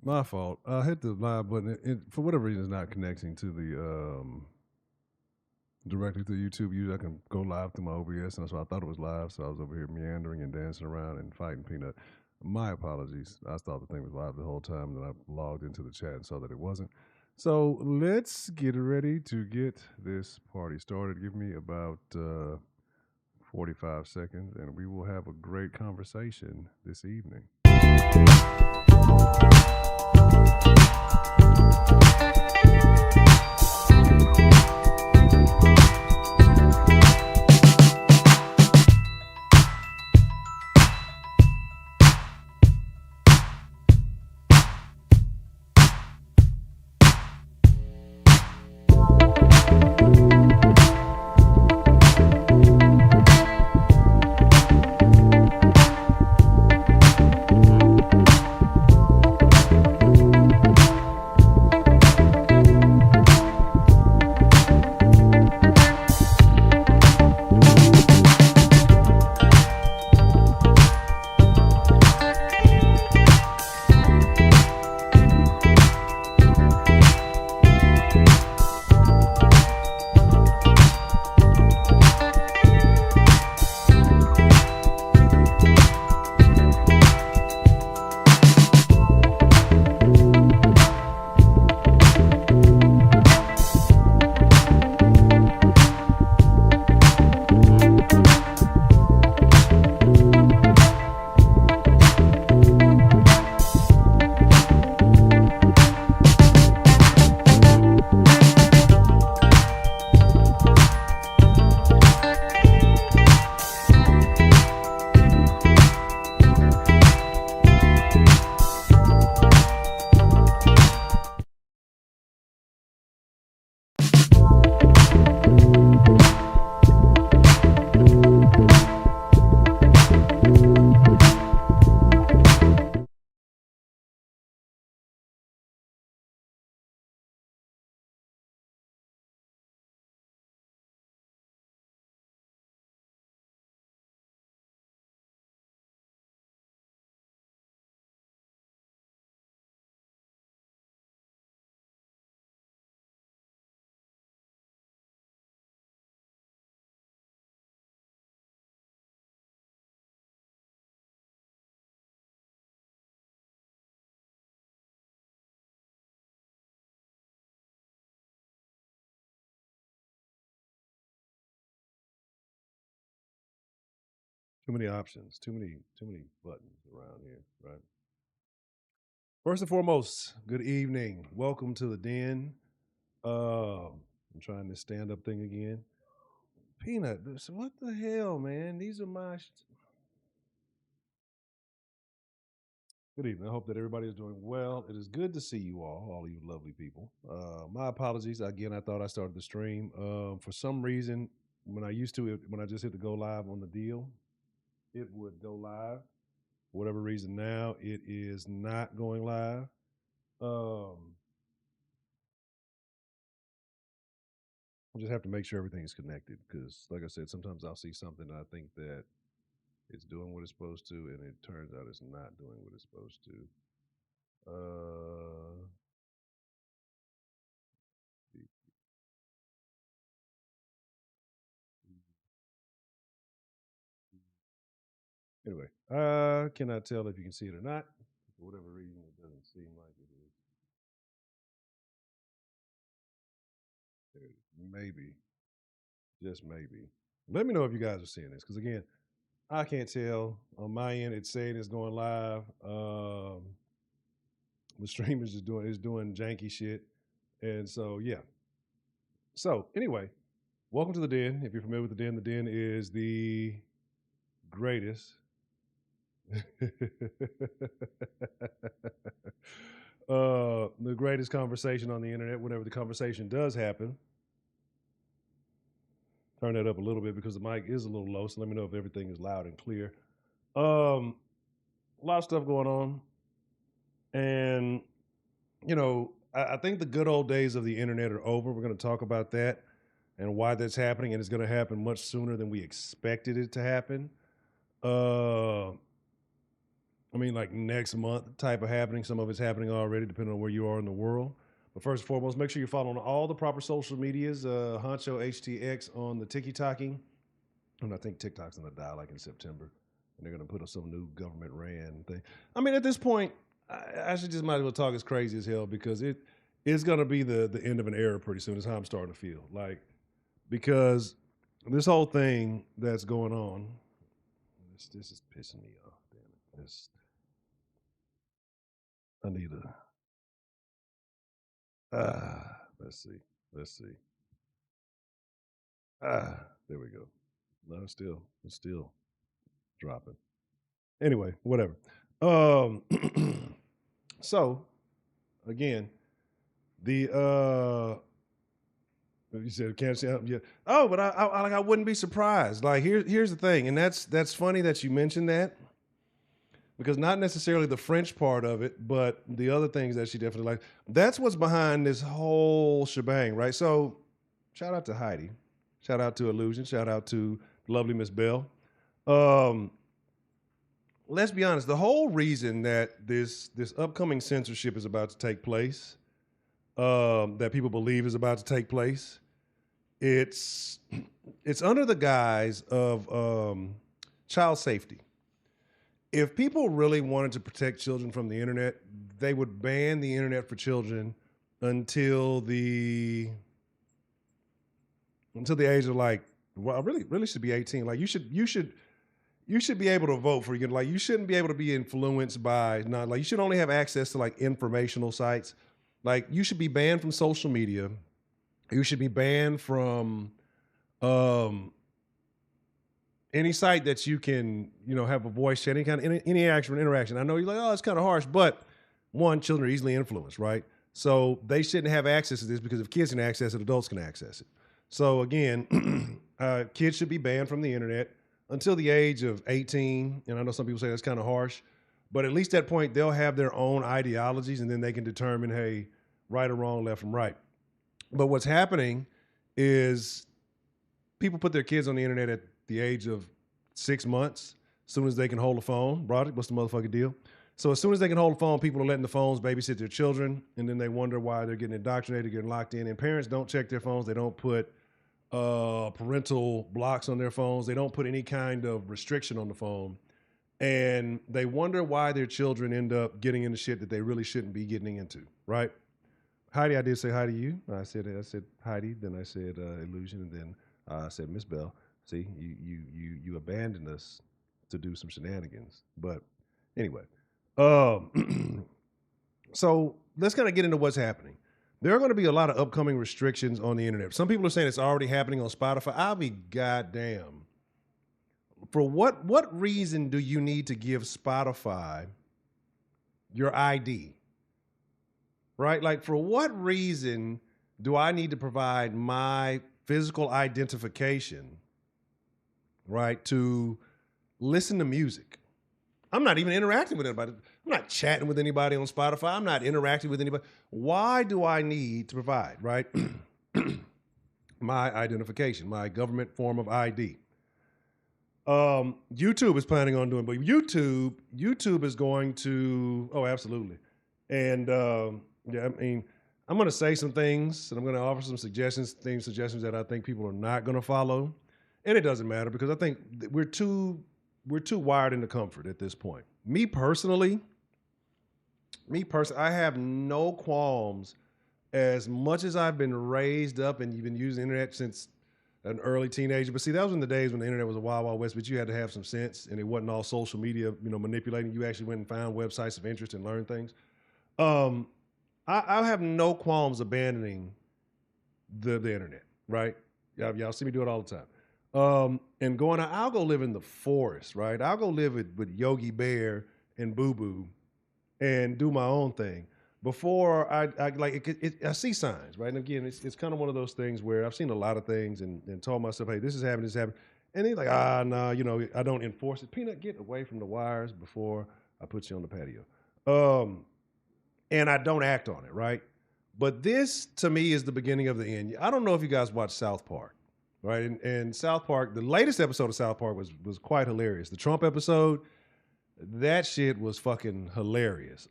My fault. I hit the live button. For whatever reason, it's not connecting to the directly to YouTube. Usually, I can go live through my OBS, and so I thought it was live. So I was over here meandering and dancing around and fighting Peanut. My apologies. I thought the thing was live the whole time. Then I logged into the chat and saw that it wasn't. So let's get ready to get this party started. Give me about 45 seconds, and we will have a great conversation this evening. Too many options, too many buttons around here, right? First and foremost, good evening. Welcome to the den. I'm trying this stand-up thing again. Peanut, what the hell, man? These are my. Good evening. I hope that everybody is doing well. It is good to see you all you lovely people. My apologies again. I thought I started the stream. For some reason, when I used to, when I just hit the go live on the deal, it would go live. For whatever reason, now it is not going live. I just have to make sure everything is connected because, like I said, sometimes I'll see something and I think that it's doing what it's supposed to, and it turns out it's not doing what it's supposed to. Uh, anyway, I cannot tell if you can see it or not. For whatever reason, it doesn't seem like it is. Maybe, just maybe. Let me know if you guys are seeing this because again, I can't tell on my end. It's saying it's going live. The stream is just doing janky shit, and so yeah. So anyway, welcome to the Den. If you're familiar with the Den is the greatest. The greatest conversation on the internet. Whenever the conversation does happen, turn that up a little bit because the mic is a little low. So let me know if everything is loud and clear. A lot of stuff going on, and I think the good old days of the internet are over. We're going to talk about that and why that's happening, and it's going to happen much sooner than we expected it to happen. I mean, like next month type of happening. Some of it's happening already, depending on where you are in the world. But first and foremost, make sure you're following all the proper social medias. Honcho HTX on the TikTok, and I think TikTok's gonna die like in September, and they're gonna put up some new government ran thing. I mean, at this point, I should just might as well talk as crazy as hell because it's gonna be the end of an era pretty soon. Is how I'm starting to feel like because this whole thing that's going on. This is pissing me off. Damn it! I need a. Let's see. Let's see. There we go. No, it's still dropping. Anyway, whatever. Um, so again, the you said can't say yeah. Oh, but I wouldn't be surprised. Like here's the thing, and that's funny that you mentioned that because not necessarily the French part of it, but the other things that she definitely likes. That's what's behind this whole shebang, right? So, shout out to Heidi, shout out to Illusion, shout out to lovely Miss Bell. Um, let's be honest. The whole reason that this upcoming censorship is about to take place, that people believe is about to take place, it's it's under the guise of child safety. If people really wanted to protect children from the internet, they would ban the internet for children until the age of like, well, really should be 18. Like you should be able to vote for you. Like you shouldn't be able to be influenced by not like you should only have access to like informational sites. Like you should be banned from social media. You should be banned from um any site that you can, have a voice chat, any kind of any actual interaction. I know you're like, oh, it's kind of harsh, but one, children are easily influenced, right? So they shouldn't have access to this because if kids can access it, adults can access it. So again, kids should be banned from the internet until the age of 18. And I know some people say that's kind of harsh, but at least at that point, they'll have their own ideologies and then they can determine, hey, right or wrong, left from right. But what's happening is people put their kids on the internet at the age of 6 months, as soon as they can hold a phone. Broderick, what's the motherfucking deal? So as soon as they can hold a phone, people are letting the phones babysit their children, and then they wonder why they're getting indoctrinated, getting locked in. And parents don't check their phones. They don't put parental blocks on their phones. They don't put any kind of restriction on the phone. And they wonder why their children end up getting into shit that they really shouldn't be getting into, right? Heidi, I did say hi to you. I said Heidi, then I said Illusion, and then I said Miss Bell. See, you abandoned us to do some shenanigans. But anyway, so let's kind of get into what's happening. There are going to be a lot of upcoming restrictions on the internet. Some people are saying it's already happening on Spotify. I'll be goddamn. For what reason do you need to give Spotify your ID? Right? Like, for what reason do I need to provide my physical identification, right, to listen to music? I'm not even interacting with anybody. I'm not chatting with anybody on Spotify. I'm not interacting with anybody. Why do I need to provide, right, my identification, my government form of ID? YouTube is planning on doing, but YouTube is going to, oh, absolutely. And yeah, I mean, I'm going to say some things and I'm going to offer some suggestions that I think people are not going to follow. And it doesn't matter because I think we're too wired into comfort at this point. Me personally, I have no qualms as much as I've been raised up and you've been using the internet since an early teenager. But see, that was in the days when the internet was a wild, wild west, but you had to have some sense and it wasn't all social media, manipulating. You actually went and found websites of interest and learned things. I have no qualms abandoning the internet, right? Y'all see me do it all the time. And going out, I'll go live in the forest, right? I'll go live with Yogi Bear and Boo Boo and do my own thing. Before I I see signs, right? And again, it's kind of one of those things where I've seen a lot of things and told myself, hey, this is happening, this is happening. And they're like, no, I don't enforce it. Peanut, get away from the wires before I put you on the patio. And I don't act on it, right? But this, to me, is the beginning of the end. I don't know if you guys watch South Park, right? And South Park, the latest episode of South Park was quite hilarious. The Trump episode, That shit was fucking hilarious.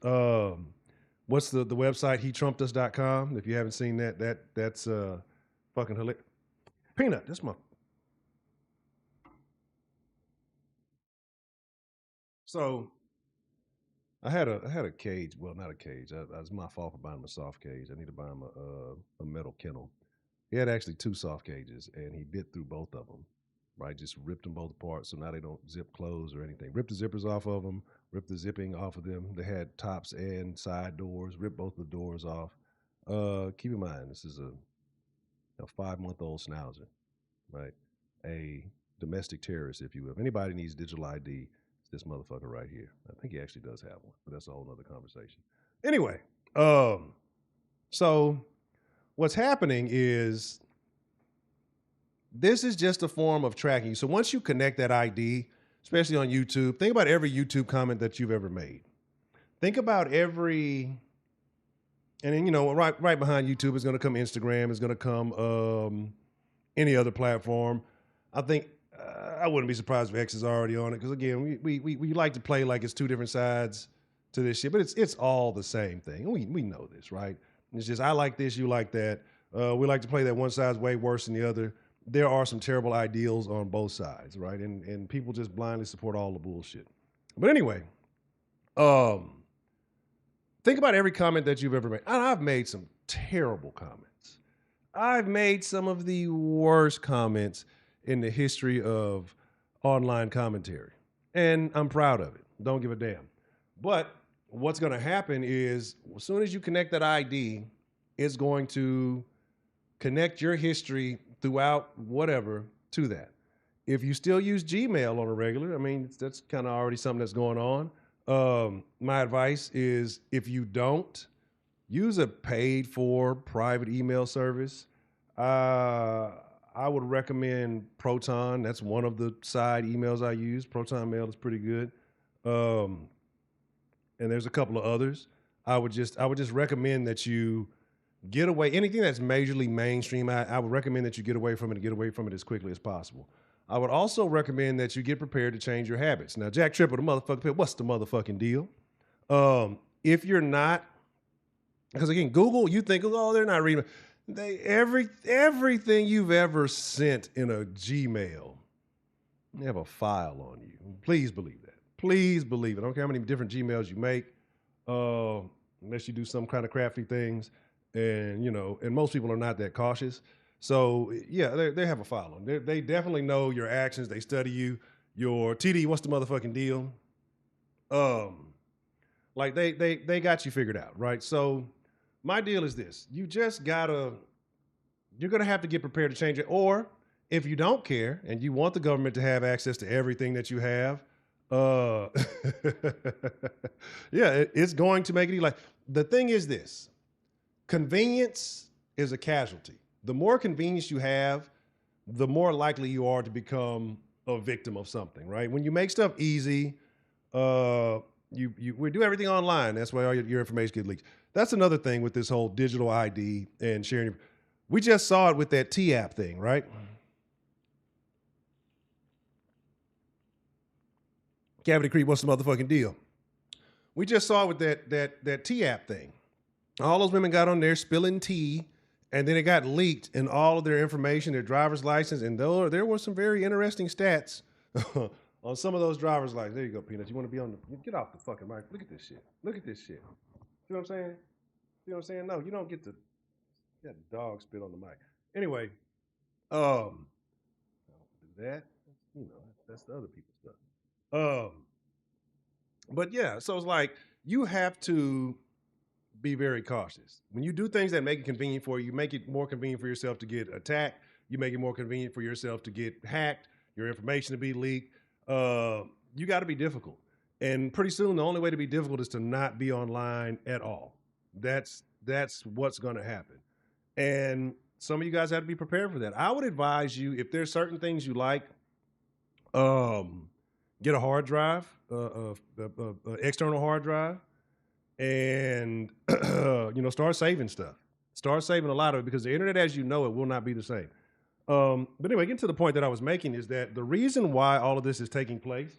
What's the website? He trumped us.com. If you haven't seen that's fucking hilarious. Peanut, that's my. So I had a cage. Well, not a cage. That's my fault for buying him a soft cage. I need to buy him a metal kennel. He had actually two soft cages, and he bit through both of them. Right, just ripped them both apart, so now they don't zip close or anything. Ripped the zippers off of them, ripped the zipping off of them. They had tops and side doors. Ripped both the doors off. Keep in mind, this is a 5-month-old schnauzer, right? A domestic terrorist, if you will. If anybody needs digital ID, it's this motherfucker right here. I think he actually does have one, but that's a whole nother conversation. Anyway, so what's happening is this is just a form of tracking. So once you connect that ID, especially on YouTube, think about every YouTube comment that you've ever made. Think about every, and then right behind YouTube is going to come Instagram, is going to come any other platform. I think I wouldn't be surprised if X is already on it because again, we like to play like it's two different sides to this shit, but it's all the same thing. We know this, right? It's just I like this, you like that. We like to play that one side's way worse than the other. There are some terrible ideals on both sides, right? And people just blindly support all the bullshit. But anyway, think about every comment that you've ever made. I've made some terrible comments. I've made some of the worst comments in the history of online commentary. And I'm proud of it. Don't give a damn. But what's going to happen is as soon as you connect that ID, it's going to connect your history throughout whatever to that. If you still use Gmail on a regular, I mean, that's kind of already something that's going on. My advice is if you don't, use a paid for private email service. I would recommend Proton. That's one of the side emails I use. Proton Mail is pretty good. And there's a couple of others. I would just recommend that you get away. Anything that's majorly mainstream, I would recommend that you get away from it and get away from it as quickly as possible. I would also recommend that you get prepared to change your habits. Now, Jack Tripper, the motherfucker, what's the motherfucking deal? If you're not, because again, Google, you think, oh, they're not reading. Everything you've ever sent in a Gmail, they have a file on you. Please believe that. Please believe it. I don't care how many different Gmails you make, unless you do some kind of crafty things. And, and most people are not that cautious. So, yeah, they have a file on. They definitely know your actions. They study you. Your TD, what's the motherfucking deal? Like they got you figured out, right? So my deal is this. You're going to have to get prepared to change it. Or if you don't care and you want the government to have access to everything that you have, yeah, it's going to make it like, the thing is this. Convenience is a casualty. The more convenience you have, the more likely you are to become a victim of something, right? When you make stuff easy, we do everything online. That's why all your information gets leaked. That's another thing with this whole digital ID and sharing. We just saw it with that T-app thing, right? Cavity Creep, what's the motherfucking deal? We just saw it with that T-app thing. All those women got on there spilling tea, and then it got leaked and all of their information, their driver's license, and there were some very interesting stats on some of those driver's licenses. There you go, Peanut. You want to be on the... Get off the fucking mic. Look at this shit. Look at this shit. See what I'm saying? See what I'm saying? No, you don't get to... That dog spit on the mic. Anyway, I don't do that. That's the other people's stuff. But yeah, so it's like you have to be very cautious. When you do things that make it convenient for you, you make it more convenient for yourself to get attacked. You make it more convenient for yourself to get hacked, your information to be leaked. You got to be difficult. And pretty soon, the only way to be difficult is to not be online at all. That's what's going to happen. And some of you guys have to be prepared for that. I would advise you, if there's certain things you like, get a hard drive, external hard drive, and start saving stuff. Start saving a lot of it because the internet as you know it will not be the same. But anyway, getting to the point that I was making is that the reason why all of this is taking place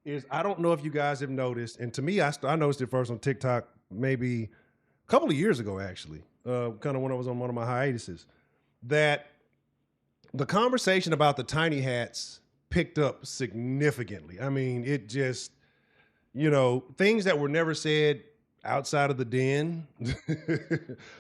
is I don't know if you guys have noticed, and to me, I noticed it first on TikTok maybe a couple of years ago, actually, kind of when I was on one of my hiatuses, that the conversation about the tiny hats picked up significantly. I mean, it just, things that were never said outside of the den,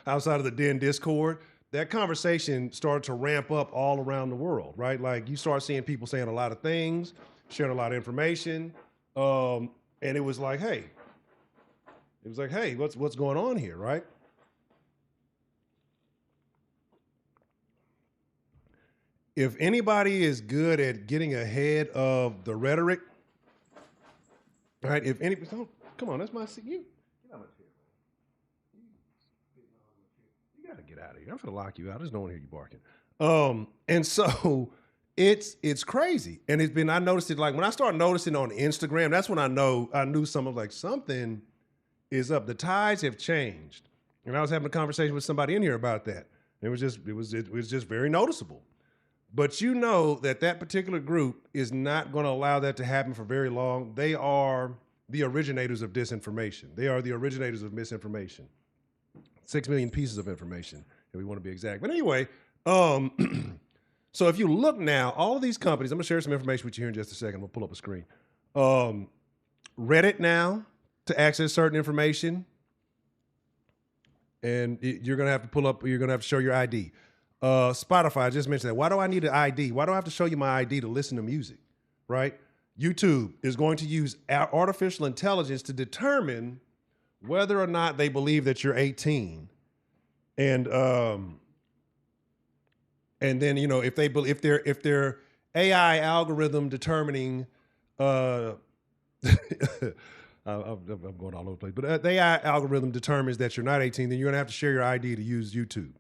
outside of the den Discord, that conversation started to ramp up all around the world, right? Like you start seeing people saying a lot of things, sharing a lot of information. And it was like, hey, what's going on here, right? If anybody is good at getting ahead of the rhetoric, right? If any, don't, come on, that's my seat. Get out of here. You gotta get out of here. I'm gonna lock you out. I just don't want to hear you barking. And so it's crazy. And I noticed it like when I started noticing on Instagram, that's when I knew something is up. The tides have changed. And I was having a conversation with somebody in here about that. It was just very noticeable. But you know that particular group is not going to allow that to happen for very long. They are the originators of disinformation. They are the originators of misinformation. 6 million pieces of information, if we want to be exact. But anyway, so if you look now, all of these companies, I'm going to share some information with you here in just a second. We'll pull up a screen. Reddit now, to access certain information, and you're going to have to show your ID. Spotify, I just mentioned that. Why do I need an ID? Why do I have to show you my ID to listen to music, right? YouTube is going to use artificial intelligence to determine whether or not they believe that you're 18. And then, if their AI algorithm determining, I'm going all over the place, but the AI algorithm determines that you're not 18, then you're going to have to share your ID to use YouTube.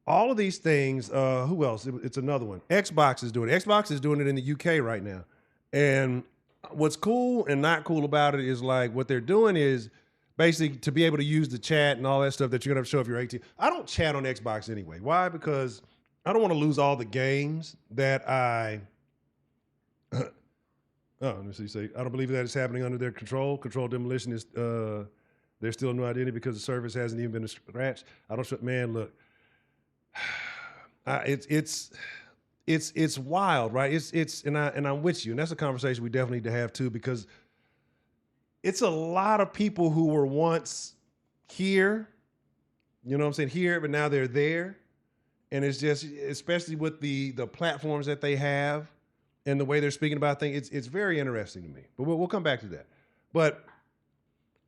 All of these things, who else? It's another one. Xbox is doing it. Xbox is doing it in the UK right now. And what's cool and not cool about it is like what they're doing is basically to be able to use the chat and all that stuff that you're going to show if you're 18. I don't chat on Xbox anyway. Why? Because I don't want to lose all the games that I... let me see. I don't believe that it's happening under their control. Control demolition is... there's still no identity because the service hasn't even been scratched. Man, look... it's wild, right? And I'm with you, and that's a conversation we definitely need to have too, because it's a lot of people who were once here, you know what I'm saying, here, but now they're there, and it's just, especially with the platforms that they have and the way they're speaking about things, it's very interesting to me. But we'll come back to that. But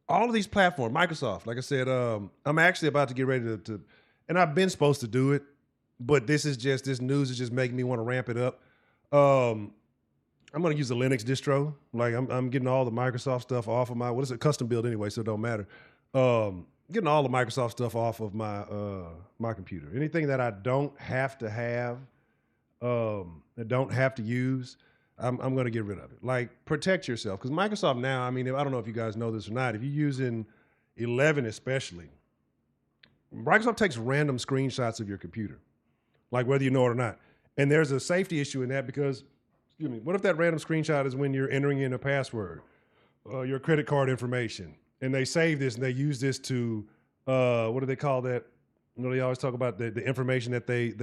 all of these platforms, Microsoft, like I said, I'm actually about to get ready to and I've been supposed to do it, but this news is just making me want to ramp it up. I'm going to use a Linux distro. Like I'm getting all the Microsoft stuff off of what is it, custom build anyway, so it don't matter. Getting all the Microsoft stuff off of my computer. Anything that I don't have to have, that don't have to use, I'm going to get rid of it. Like protect yourself, because Microsoft now, I mean, I don't know if you guys know this or not, if you're using 11 especially, Microsoft takes random screenshots of your computer, like whether you know it or not. And there's a safety issue in that because, what if that random screenshot is when you're entering in a password, your credit card information, and they save this and they use this to, what do they call that? They always talk about the information that it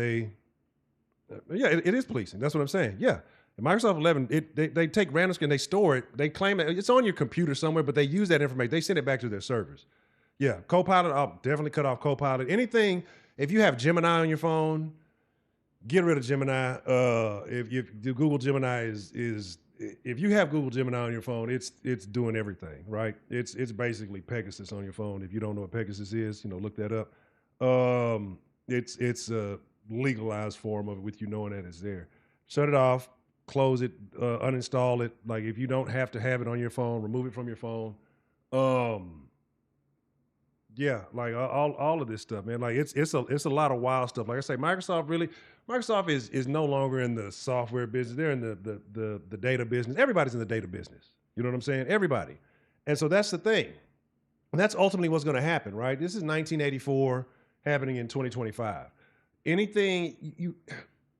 is policing. That's what I'm saying. Yeah. In Microsoft 11, they take random screen, they store it, they claim that it's on your computer somewhere, but they use that information. They send it back to their servers. Yeah, Copilot, I'll definitely cut off Copilot. Anything, if you have Gemini on your phone, get rid of Gemini. If the Google Gemini is if you have Google Gemini on your phone, it's doing everything, right? It's basically Pegasus on your phone. If you don't know what Pegasus is, look that up. It's a legalized form of it with you knowing that it's there. Shut it off, close it, uninstall it. Like if you don't have to have it on your phone, remove it from your phone. Yeah, like all of this stuff, man. Like it's a lot of wild stuff. Like I say, Microsoft is no longer in the software business. They're in the data business. Everybody's in the data business. You know what I'm saying? Everybody. And so that's the thing. And that's ultimately what's going to happen, right? This is 1984 happening in 2025. Anything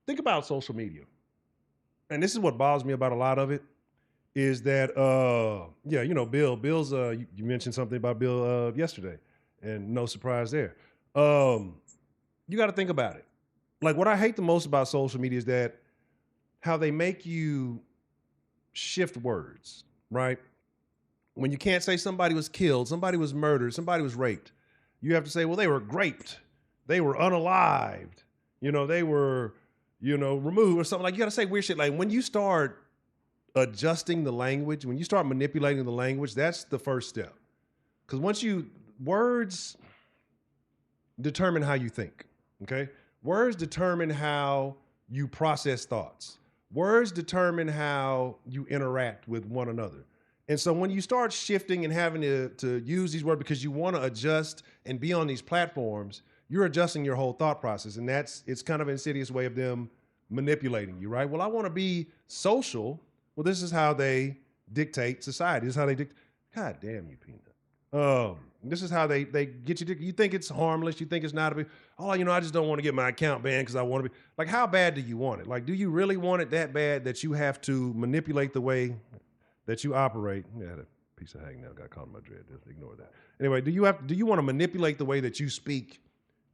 think about social media. And this is what bothers me about a lot of it is that yeah, Bill's you mentioned something about Bill yesterday, and no surprise there. Um, you got to think about it. Like what I hate the most about social media is that how they make you shift words, right? When you can't say somebody was killed, somebody was murdered, somebody was raped, you have to say, well, they were graped, they were unalived, they were, removed or something. Like you got to say weird shit. Like when you start adjusting the language, when you start manipulating the language, that's the first step. Because words determine how you think. Okay, words determine how you process thoughts. Words determine how you interact with one another. And so when you start shifting and having to use these words because you want to adjust and be on these platforms, you're adjusting your whole thought process. And it's kind of an insidious way of them manipulating you, right? Well, I want to be social. Well, this is how they dictate society. This is how they dictate. God damn you, Peanut. This is how they get you. You think it's harmless. You think it's not a big. Oh, I just don't want to get my account banned because I want to be. Like, how bad do you want it? Like, do you really want it that bad that you have to manipulate the way that you operate? Yeah, that piece of hang now got caught in my dread. Just ignore that. Anyway, do you want to manipulate the way that you speak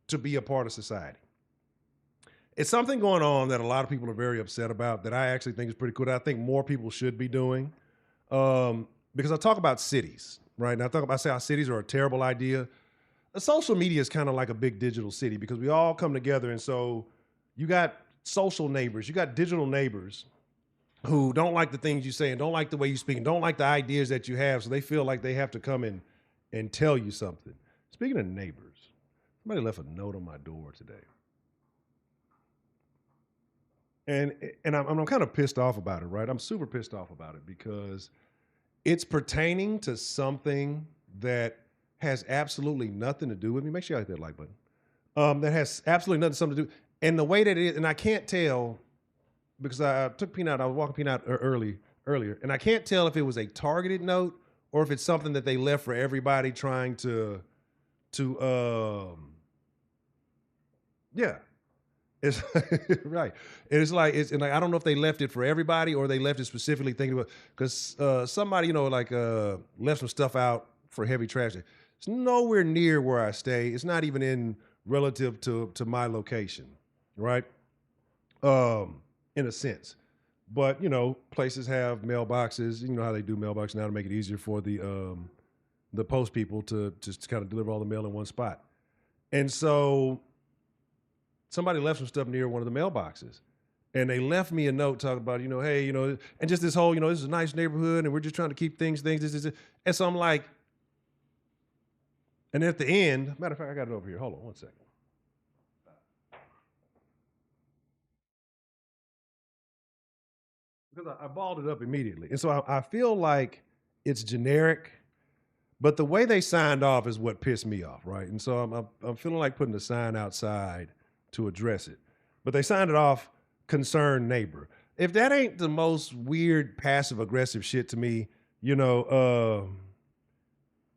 to be a part of society? It's something going on that a lot of people are very upset about that I actually think is pretty cool. That I think more people should be doing. Because I talk about cities, right? And I say how cities are a terrible idea. Social media is kind of like a big digital city because we all come together. And so you got social neighbors, you got digital neighbors who don't like the things you say and don't like the way you speak and don't like the ideas that you have. So they feel like they have to come in and tell you something. Speaking of neighbors, somebody left a note on my door today. And I'm kind of pissed off about it, right? I'm super pissed off about it because it's pertaining to something that has absolutely nothing to do with me. Make sure you hit that like button. That has absolutely nothing something to do. And the way that it is, and I can't tell because I took Peanut, I was walking Peanut earlier, and I can't tell if it was a targeted note or if it's something that they left for everybody trying to yeah. It's right. And like I don't know if they left it for everybody or they left it specifically thinking about because somebody left some stuff out for heavy trash. It's nowhere near where I stay. It's not even in relative to my location, right? In a sense, but places have mailboxes. You know how they do mailboxes now to make it easier for the post people to just kind of deliver all the mail in one spot, and so. Somebody left some stuff near one of the mailboxes and they left me a note talking about, hey, and just this whole, this is a nice neighborhood and we're just trying to keep things. This. And so I'm like, and at the end, matter of fact, I got it over here. Hold on one second. Because I balled it up immediately. And so I feel like it's generic, but the way they signed off is what pissed me off, right? And so I'm feeling like putting a sign outside to address it. But they signed it off concerned neighbor. If that ain't the most weird passive aggressive shit to me, and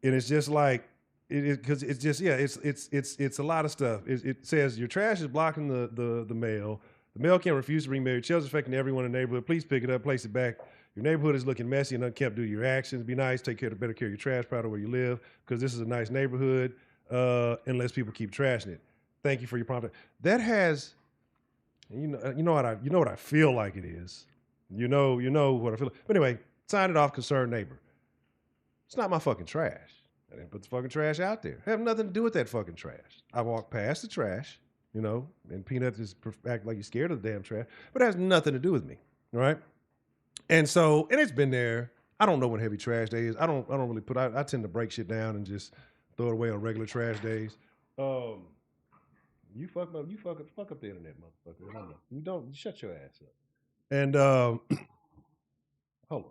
it's just like because it's just it's a lot of stuff. It says your trash is blocking the mail. The mail can't refuse to bring mail. Your child's affecting everyone in the neighborhood. Please pick it up, place it back. Your neighborhood is looking messy and unkept due to your actions. Be nice, take better care of your trash, proud of where you live, because this is a nice neighborhood. Unless people keep trashing it. Thank you for your prompt. That has, you know what I feel like it is. You know what I feel like. But anyway, sign it off, concerned neighbor. It's not my fucking trash. I didn't put the fucking trash out there. I have nothing to do with that fucking trash. I walk past the trash, and Peanut is acting like he's scared of the damn trash, but it has nothing to do with me, right? And so, and it's been there. I don't know when heavy trash day is. I don't really I tend to break shit down and just throw it away on regular trash days. You fuck up the internet, motherfucker. I don't know. You don't shut your ass up. And hold on.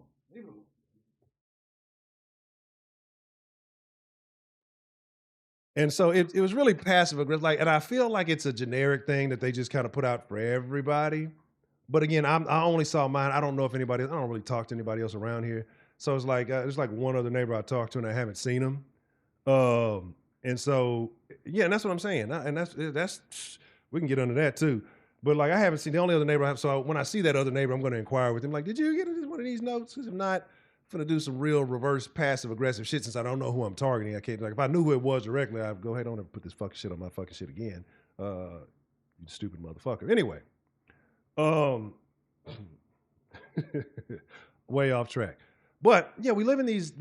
And so it was really passive aggressive, and I feel like it's a generic thing that they just kind of put out for everybody. But again, I only saw mine. I don't know if anybody. I don't really talk to anybody else around here. So it's like there's like one other neighbor I talked to, and I haven't seen him. And so yeah, and that's what I'm saying. And that's we can get under that too. But like I haven't seen the only other neighbor I have. So when I see that other neighbor, I'm going to inquire with him. Like, did you get one of these notes? Because if not, I'm going to do some real reverse passive aggressive shit since I don't know who I'm targeting. I can't like if I knew who it was directly, I'd go ahead on and put this fucking shit on my fucking shit again. You stupid motherfucker. Anyway, um, way off track. But yeah, we live in this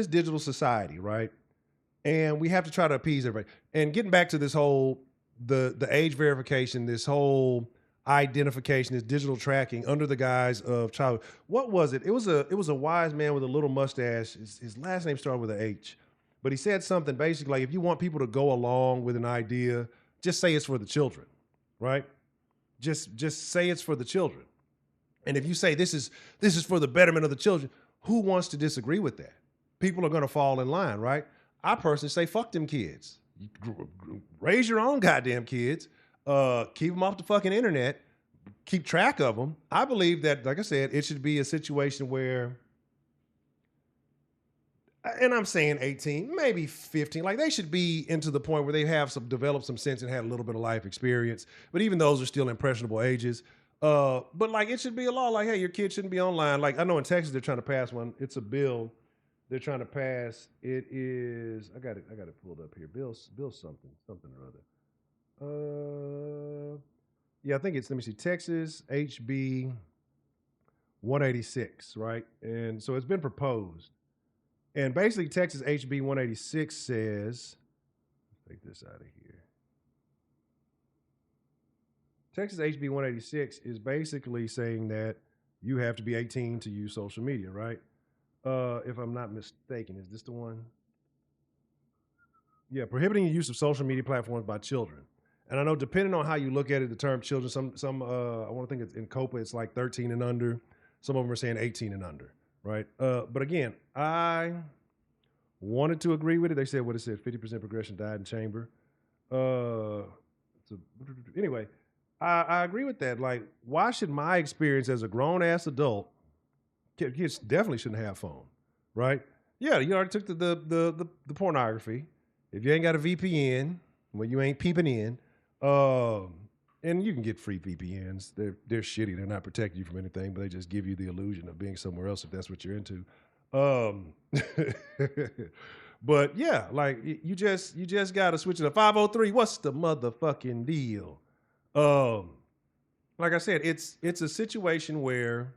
digital society, right? And we have to try to appease everybody. And getting back to this whole the age verification, this whole identification, this digital tracking under the guise of childhood. What was it? It was a wise man with a little mustache. His last name started with an H, but he said something basically like, if you want people to go along with an idea, just say it's for the children, right? Just say it's for the children. And if you say this is for the betterment of the children, who wants to disagree with that? People are going to fall in line, right? I personally say fuck them kids. Raise your own goddamn kids. Keep them off the fucking internet. Keep track of them. I believe that, like I said, it should be a situation where, and I'm saying 18, maybe 15. Like they should be into the point where they have developed some sense and had a little bit of life experience. But even those are still impressionable ages. But like it should be a law. Like, hey, your kid shouldn't be online. Like I know in Texas they're trying to pass one. It's a bill they're trying to pass. It is. I got it pulled up here. Bill something or other. Yeah, I think it's. Let me see. Texas HB 186, right? And so it's been proposed. And basically, Texas HB 186 says, let's take this out of here. Texas HB 186 is basically saying that you have to be 18 to use social media, right? If I'm not mistaken, is this the one? Yeah, prohibiting the use of social media platforms by children. And I know depending on how you look at it, the term children, some I want to think it's in COPA, it's like 13 and under. Some of them are saying 18 and under, right? But again, I wanted to agree with it. They said what it said, 50% progression died in chamber. Anyway, I agree with that. Like, why should my experience as a grown ass adult, kids definitely shouldn't have phone, right? Yeah, you already took the pornography. If you ain't got a VPN, well, you ain't peeping in. And you can get free VPNs. They're shitty. They're not protecting you from anything, but they just give you the illusion of being somewhere else if that's what you're into. But yeah, like you just gotta switch it up. 503, what's the motherfucking deal? Like I said, it's a situation where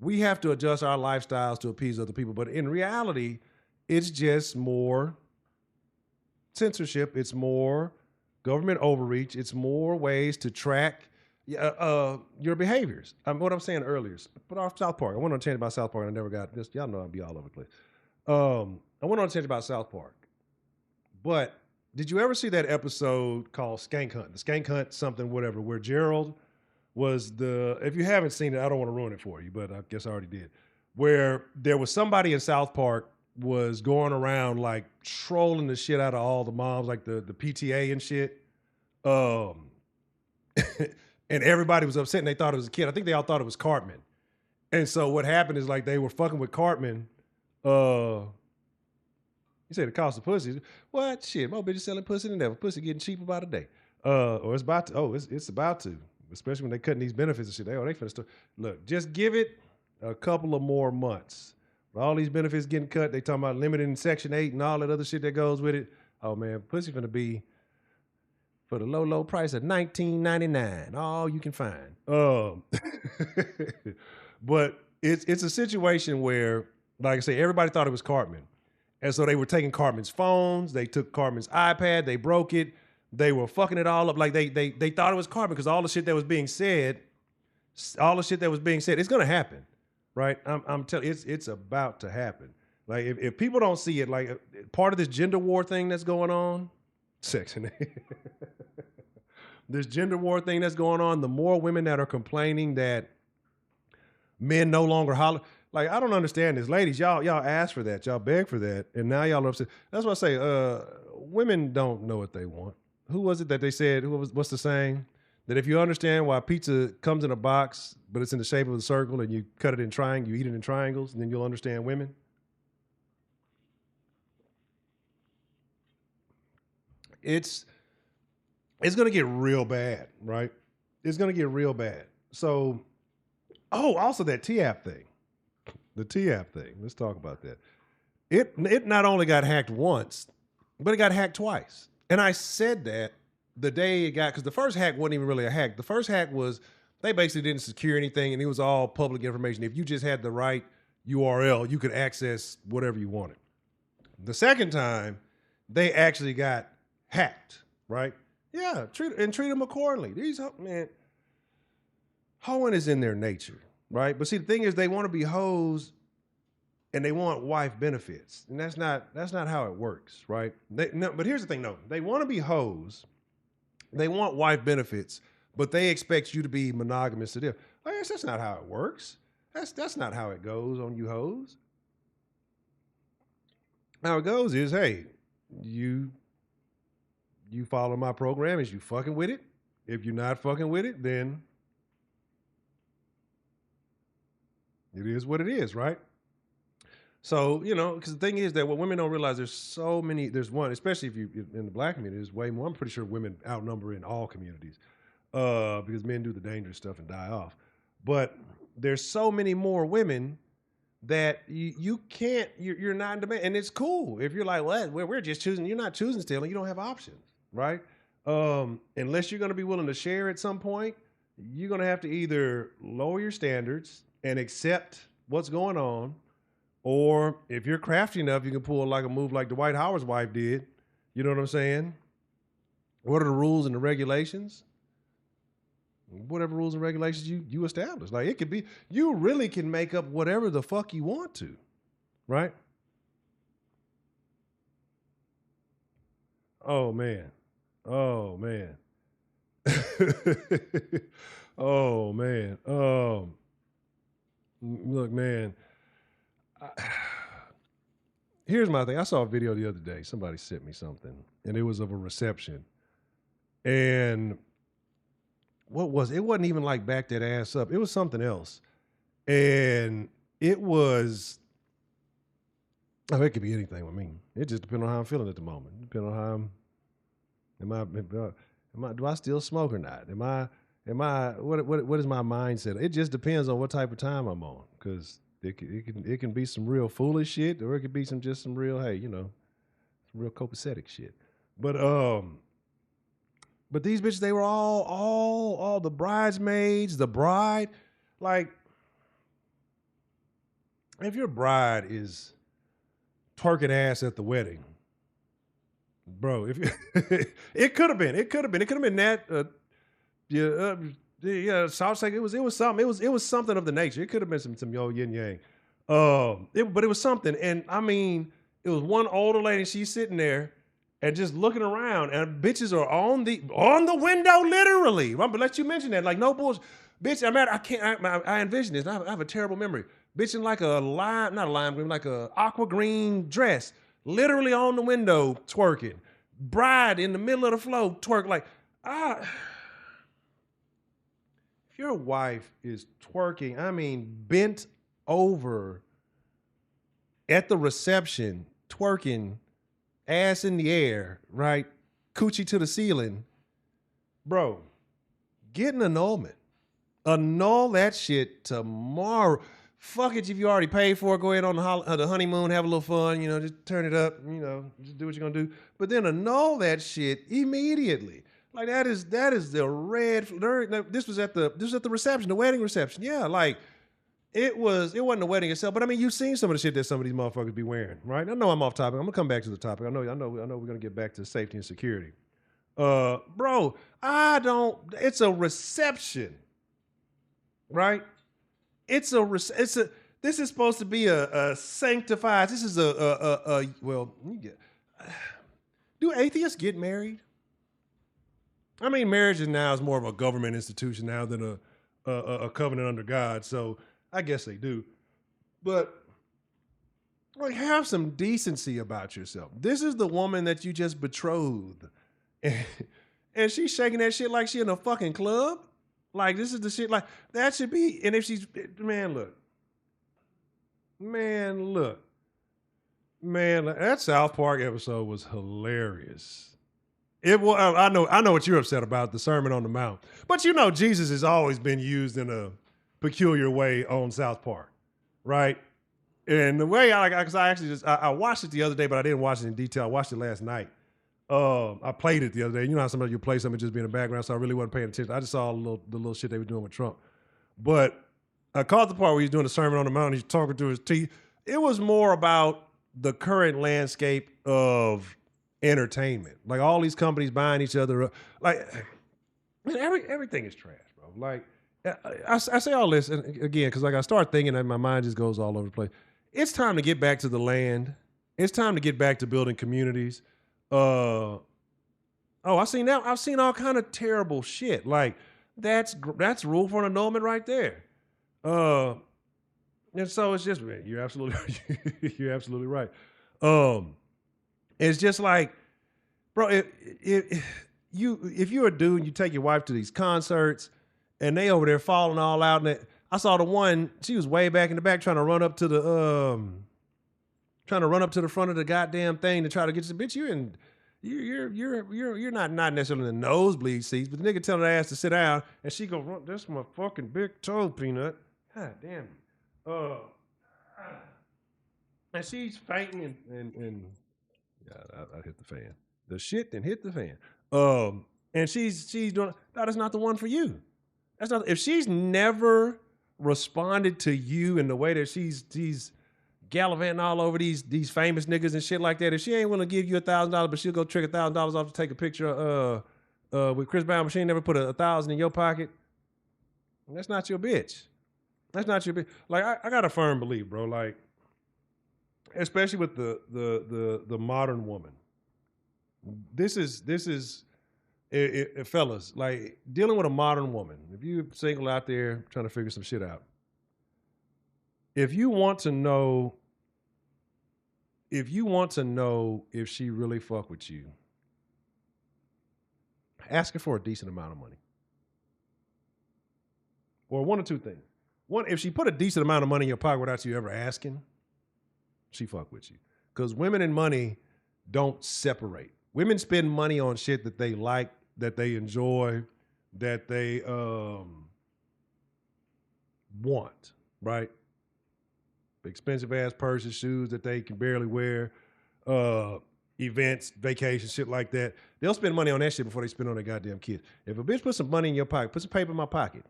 we have to adjust our lifestyles to appease other people, but in reality, it's just more censorship. It's more government overreach. It's more ways to track your behaviors. What I'm saying earlier, but off South Park. I went on to change about South Park and I never got this. Y'all know I'll be all over the place. I went on to change about South Park. But did you ever see that episode called Skank Hunt? The Skank Hunt something, whatever, where Gerald was if you haven't seen it, I don't want to ruin it for you, but I guess I already did. Where there was somebody in South Park was going around like trolling the shit out of all the moms, like the PTA and shit. And everybody was upset and they thought it was a kid. I think they all thought it was Cartman. And so what happened is like they were fucking with Cartman. You said the cost of pussy. What? Shit, more bitches selling pussy than ever. Pussy getting cheaper by the day. Or it's about to. Oh, it's about to. Especially when they're cutting these benefits and shit. They finna start. Look, just give it a couple of more months. All these benefits getting cut. They talking about limiting Section 8 and all that other shit that goes with it. Oh man, pussy finna be for the low price of $19.99. All you can find. But it's a situation where, like I say, everybody thought it was Cartman. And so they were taking Cartman's phones, they took Cartman's iPad, they broke it, they were fucking it all up. Like they thought it was Cartman because all the shit that was being said, it's gonna happen. Right? I'm telling you, it's about to happen. Like if people don't see it, like part of this gender war thing that's going on, Section 8. This gender war thing that's going on, the more women that are complaining that men no longer holler. Like, I don't understand this. Ladies, y'all ask for that. Y'all beg for that. And now y'all are upset. That's what I say. Women don't know what they want. Who was it that they said, what's the saying? That if you understand why pizza comes in a box, but it's in the shape of a circle and you cut it in triangle, you eat it in triangles, and then you'll understand women. It's going to get real bad, right? it's going to get real bad. So, also that T-app thing. The T-app thing. Let's talk about that. It not only got hacked once, but it got hacked twice. And I said that the day it got, because the first hack wasn't even really a hack. The first hack was they basically didn't secure anything, and it was all public information. If you just had the right URL, you could access whatever you wanted. The second time, they actually got hacked, right? Yeah, treat them accordingly. These, man, hoeing is in their nature, right? But see, the thing is, they want to be hoes and they want wife benefits. And that's not how it works, right? But here's the thing, though. They want to be hoes, they want wife benefits, but they expect you to be monogamous to them. Like, that's not how it works. That's not how it goes on you hoes. How it goes is, hey, you follow my program, is you fucking with it? If you're not fucking with it, then it is what it is, right? So, because the thing is that what women don't realize, there's one, especially if you in the black community, there's way more. I'm pretty sure women outnumber in all communities because men do the dangerous stuff and die off. But there's so many more women that you can't, you're not in demand. And it's cool if you're like, well, we're just choosing, you're not choosing still, and you don't have options, right? Unless you're going to be willing to share at some point, you're going to have to either lower your standards and accept what's going on, or if you're crafty enough, you can pull like a move like Dwight Howard's wife did. You know what I'm saying? What are the rules and the regulations? Whatever rules and regulations you establish. Like, it could be, you really can make up whatever the fuck you want to, right? Oh man. Oh man. Oh man. Look, man. Here's my thing. I saw a video the other day. Somebody sent me something, and it was of a reception. And what was it? It wasn't even like back that ass up. It was something else. And it was, it could be anything with me. It just depends on how I'm feeling at the moment. Depending on how do I still smoke or not? What is my mindset? It just depends on what type of time I'm on. Because it can be some real foolish shit, or it could be some real, hey, some real copacetic shit. But these bitches, they were all the bridesmaids, the bride. Like, if your bride is twerking ass at the wedding, bro, if it could have been that. Southside. It was something. It was something of the nature. It could have been some yo yin yang. But it was something. And I mean, it was one older lady. She's sitting there and just looking around, and bitches are on the window, literally. I'm gonna let you mention that. Like, no bullshit. Bitch, I envision this. I have a terrible memory. Bitch in like a lime, not a lime green, like a aqua green dress, literally on the window twerking. Bride in the middle of the floor twerk. Like, if your wife is twerking, I mean, bent over at the reception, twerking, ass in the air, right? Coochie to the ceiling. Bro, get an annulment. Annul that shit tomorrow. Fuck it if you already paid for it. Go ahead on the honeymoon, have a little fun, just turn it up, just do what you're gonna do. But then annul that shit immediately. Like, that is the red. This was at the reception, the wedding reception. Yeah, like, it wasn't the wedding itself, but I mean, you've seen some of the shit that some of these motherfuckers be wearing, right? I know I'm off topic. I'm gonna come back to the topic. I know we're gonna get back to safety and security. Bro, it's a reception, right? This is supposed to be a sanctified, this is do atheists get married? I mean, marriage now is more of a government institution now than a covenant under God, so I guess they do. But, like, have some decency about yourself. This is the woman that you just betrothed. And she's shaking that shit like she in a fucking club. Like, this is the shit, like, that should be, and if she's, man, look. That South Park episode was hilarious. I know what you're upset about, the Sermon on the Mount. But you know, Jesus has always been used in a peculiar way on South Park, right? And the way because I actually I watched it the other day, but I didn't watch it in detail. I watched it last night. I played it the other day. You know how somebody you play something just be in the background, so I really wasn't paying attention. I just saw the little shit they were doing with Trump. But I caught the part where he's doing the Sermon on the Mount. He's talking through his teeth. It was more about the current landscape of entertainment. Like all these companies buying each other up. Like, man, everything is trash, bro. Like, I say all this and again because like I start thinking and my mind just goes all over the place. It's time to get back to the land. It's time to get back to building communities. I've seen all kind of terrible shit. Like that's rule for an annulment right there. And so it's just man, you're absolutely you're absolutely right. It's just like, bro, if you're a dude and you take your wife to these concerts and they over there falling all out, and I saw the one, she was way back in the back trying to run up to the front of the goddamn thing to try to get the bitch. You're not necessarily in the nosebleed seats, but the nigga telling her ass to sit down, and she go, "This my fucking big toe, Peanut." God damn it. And she's fainting and yeah, I hit the fan. The shit then hit the fan. And she's doing that is not the one for you. That's not if she's never responded to you in the way that she's gallivanting all over these famous niggas and shit like that. If she ain't willing to give you $1,000, but she'll go trick $1,000 off to take a picture with Chris Brown, but she ain't never put 1,000 in your pocket. That's not your bitch. That's not your bitch. Like I got a firm belief, bro. Like, especially with the modern woman. This is fellas, like dealing with a modern woman. If you're single out there trying to figure some shit out, if you want to know if she really fuck with you, ask her for a decent amount of money. Or one or two things. One, if she put a decent amount of money in your pocket without you ever asking, she fuck with you. Because women and money don't separate. Women spend money on shit that they like, that they enjoy, that they want, right? Expensive ass purses, shoes that they can barely wear, events, vacations, shit like that. They'll spend money on that shit before they spend on their goddamn kids. If a bitch puts some money in your pocket, put some paper in my pocket.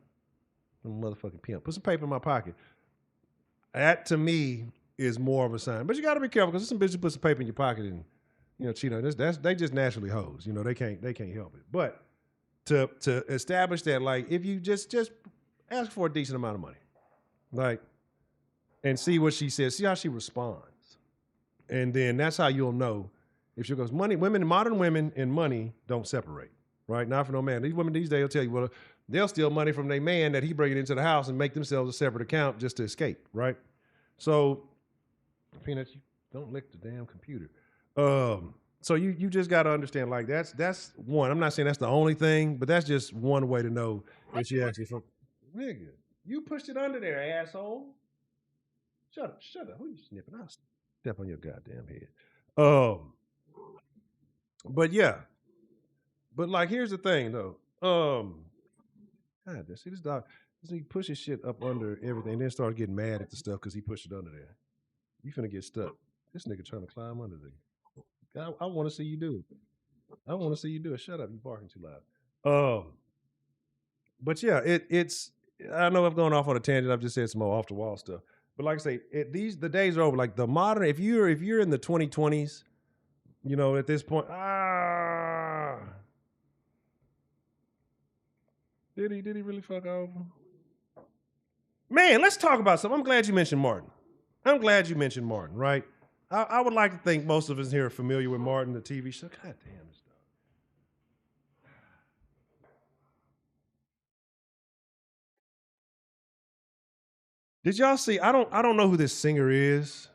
I'm a motherfucking pimp. Put some paper in my pocket. That to me is more of a sign. But you got to be careful because some bitches put some paper in your pocket and cheat on this. They just naturally hoes. They can't help it. But to establish that, like, if you just ask for a decent amount of money, like, and see what she says, see how she responds, and then that's how you'll know if she goes. Modern women and money don't separate, right? Not for no man. These women these days will tell you, well, they'll steal money from their man that he bring it into the house and make themselves a separate account just to escape, right? So, Peanut, you don't lick the damn computer. So you just got to understand, like, that's one. I'm not saying that's the only thing, but that's just one way to know if she actually from. Nigga, you pushed it under there, asshole. Shut up. Who you snipping? I'll step on your goddamn head. But yeah. But like, here's the thing though. God, see this dog. He pushes shit up under everything, and then starts getting mad at the stuff because he pushed it under there. You finna get stuck. This nigga trying to climb under there. I want to see you do it. I want to see you do it. Shut up, you barking too loud. But yeah, it's. I know I've gone off on a tangent. I've just said some more off the wall stuff. But like I say, the days are over. Like the modern, if you're in the 2020s, at this point, did he really fuck over? Man, let's talk about something. I'm glad you mentioned Martin. Right? I would like to think most of us here are familiar with Martin, the TV show. God damn this dog. Did y'all see? I don't know who this singer is.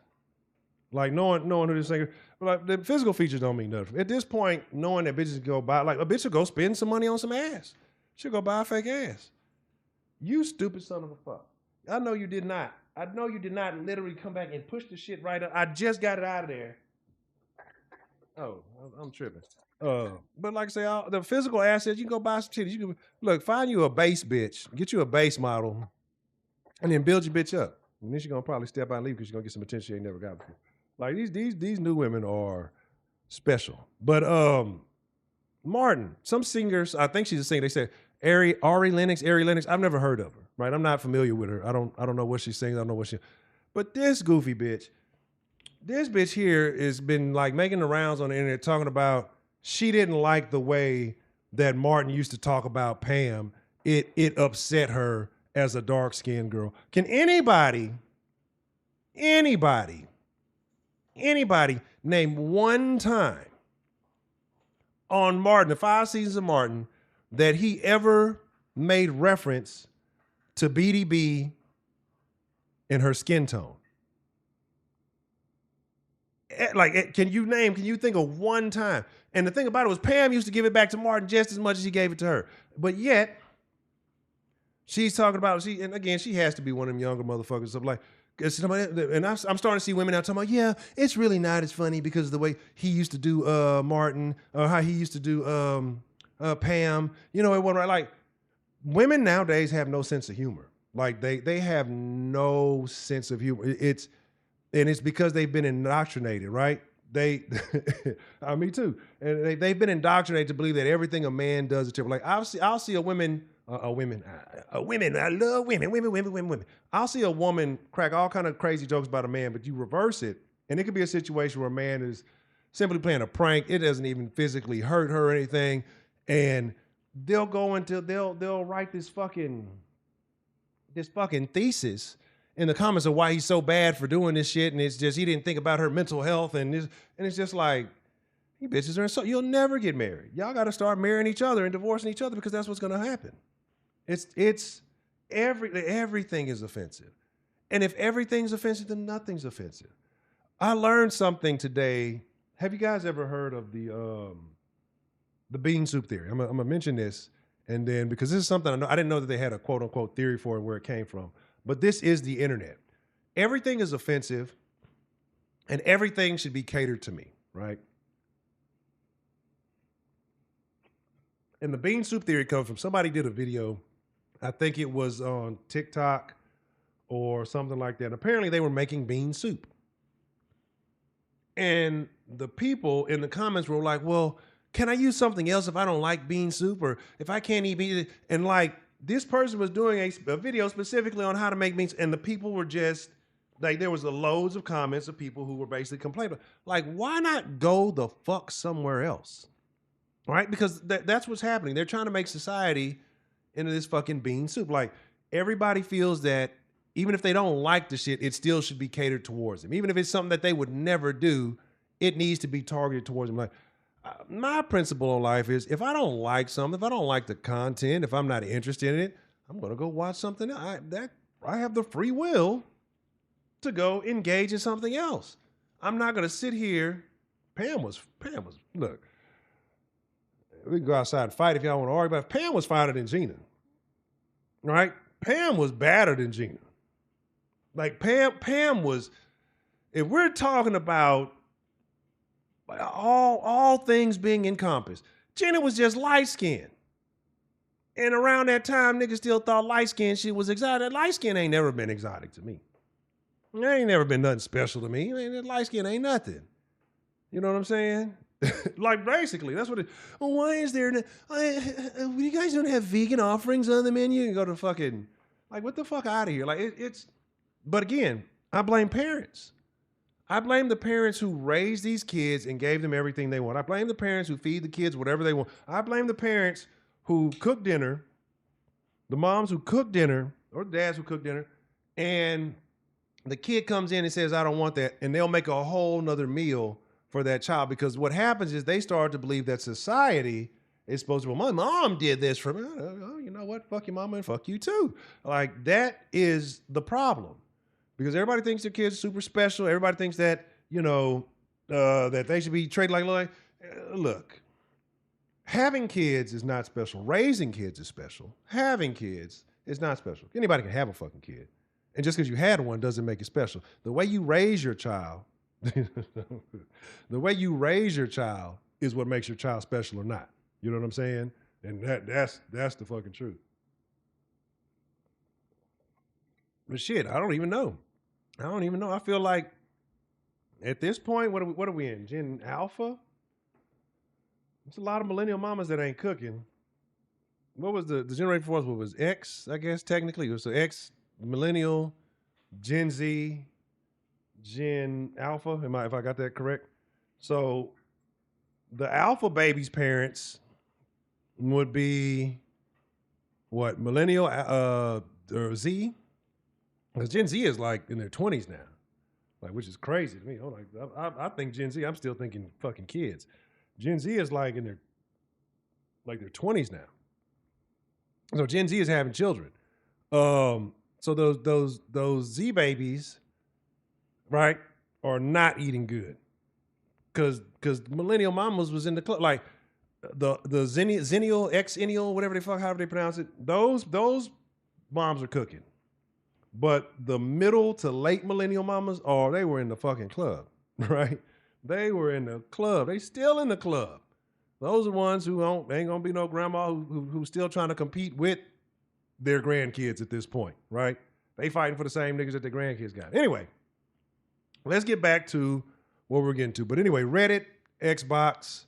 Like knowing who this singer, but like the physical features don't mean nothing. At this point, knowing that bitches go buy, like a bitch will go spend some money on some ass. She'll go buy a fake ass. You stupid son of a fuck. I know you did not literally come back and push the shit right up. I just got it out of there. Oh, I'm tripping. But like I say, the physical assets, you can go buy some titties. You can look, find you a base bitch, get you a base model, and then build your bitch up. And then she's gonna probably step out and leave because she's gonna get some attention she ain't never got before. Like these new women are special. But Martin, some singers, I think she's a singer. They said Ari Lennox. I've never heard of her. Right, I'm not familiar with her. I don't know what she sings. I don't know what she. But this goofy bitch, this bitch here has been like making the rounds on the internet talking about she didn't like the way that Martin used to talk about Pam. It upset her as a dark skinned girl. Can anybody name one time on Martin, the 5 seasons of Martin, that he ever made reference to BDB and her skin tone? Like, can you think of one time? And the thing about it was Pam used to give it back to Martin just as much as he gave it to her. But yet, she's talking about, and again, she has to be one of them younger motherfuckers. I'm like, and I'm starting to see women now talking about, yeah, it's really not as funny because of the way he used to do Martin, or how he used to do Pam. You know, it wasn't right. Like, women nowadays have no sense of humor. Like, they have no sense of humor. It's because they've been indoctrinated, right? Me too. And they've been indoctrinated to believe that everything a man does is terrible. Like, I'll see a women. Women. I love women. I'll see a woman crack all kind of crazy jokes about a man, but you reverse it, and it could be a situation where a man is simply playing a prank. It doesn't even physically hurt her or anything, and they'll go into they'll write this fucking thesis in the comments of why he's so bad for doing this shit, and it's just he didn't think about her mental health, and it's just like, you bitches are so you'll never get married. Y'all got to start marrying each other and divorcing each other because that's what's going to happen. Everything is offensive. And if everything's offensive, then nothing's offensive. I learned something today. Have you guys ever heard of the bean soup theory? I'm gonna mention this, and then because this is something I know, I didn't know that they had a quote unquote theory for it, where it came from. But this is the internet. Everything is offensive, and everything should be catered to me, right? And the bean soup theory comes from somebody did a video. I think it was on TikTok or something like that. Apparently they were making bean soup. And the people in the comments were like, well, can I use something else if I don't like bean soup, or if I can't eat bean? And like, this person was doing a video specifically on how to make beans, and the people were just like, there was loads of comments of people who were basically complaining. Like, why not go the fuck somewhere else? Right? Because that's what's happening. They're trying to make society into this fucking bean soup. Like, everybody feels that even if they don't like the shit, it still should be catered towards them. Even if it's something that they would never do, it needs to be targeted towards them. Like, my principle in life is, if I don't like something, if I don't like the content, if I'm not interested in it, I'm going to go watch something else. I have the free will to go engage in something else. I'm not going to sit here. Pam was, look, we can go outside and fight if y'all want to argue, but Pam was finer than Gina. Right? Pam was badder than Gina. Like, Pam was, if we're talking about all things being encompassed, Gina was just light skinned. And around that time, niggas still thought light skin shit was exotic. Light skin ain't never been exotic to me. It ain't never been nothing special to me. Light skin ain't nothing. You know what I'm saying? Like, basically, that's what it. Well, why is there? You guys don't have vegan offerings on the menu? You go to fucking, like, what the fuck out of here? Like, it's. But again, I blame parents. I blame the parents who raised these kids and gave them everything they want. I blame the parents who feed the kids whatever they want. I blame the parents who cook dinner, the moms who cook dinner, or the dads who cook dinner, and the kid comes in and says, I don't want that, and they'll make a whole nother meal for that child, because what happens is they start to believe that society is supposed to, well, my mom did this for me. Oh, you know what? Fuck your mama and fuck you too. Like, that is the problem, because everybody thinks their kids are super special. Everybody thinks that, that they should be treated like, look, having kids is not special. Raising kids is special. Having kids is not special. Anybody can have a fucking kid. And just because you had one doesn't make it special. The way you raise your child, is what makes your child special or not. You know what I'm saying? And that's the fucking truth. But shit, I don't even know. I don't even know. I feel like at this point, what are we in? Gen Alpha? There's a lot of millennial mamas that ain't cooking. What was the generation before us? What was X? I guess technically it was the X, millennial, Gen Z, Gen Alpha. If I got that correct? So the Alpha babies' parents would be what, millennial or Z? Because Gen Z is like in their 20s now, like, which is crazy to me. I'm like, I think Gen Z. I'm still thinking fucking kids. Gen Z is like in their 20s now. So Gen Z is having children. So those Z babies, right, are not eating good because millennial mamas was in the club, like the zennial, exennial, whatever the fuck, however they pronounce it. Those moms are cooking, but the middle to late millennial mamas, oh, they were in the fucking club, right? They were in the club. They still in the club. Those are ones who ain't gonna be no grandma who's still trying to compete with their grandkids at this point, right? They fighting for the same niggas that their grandkids got. Anyway, let's get back to what we're getting to. But anyway, Reddit, Xbox,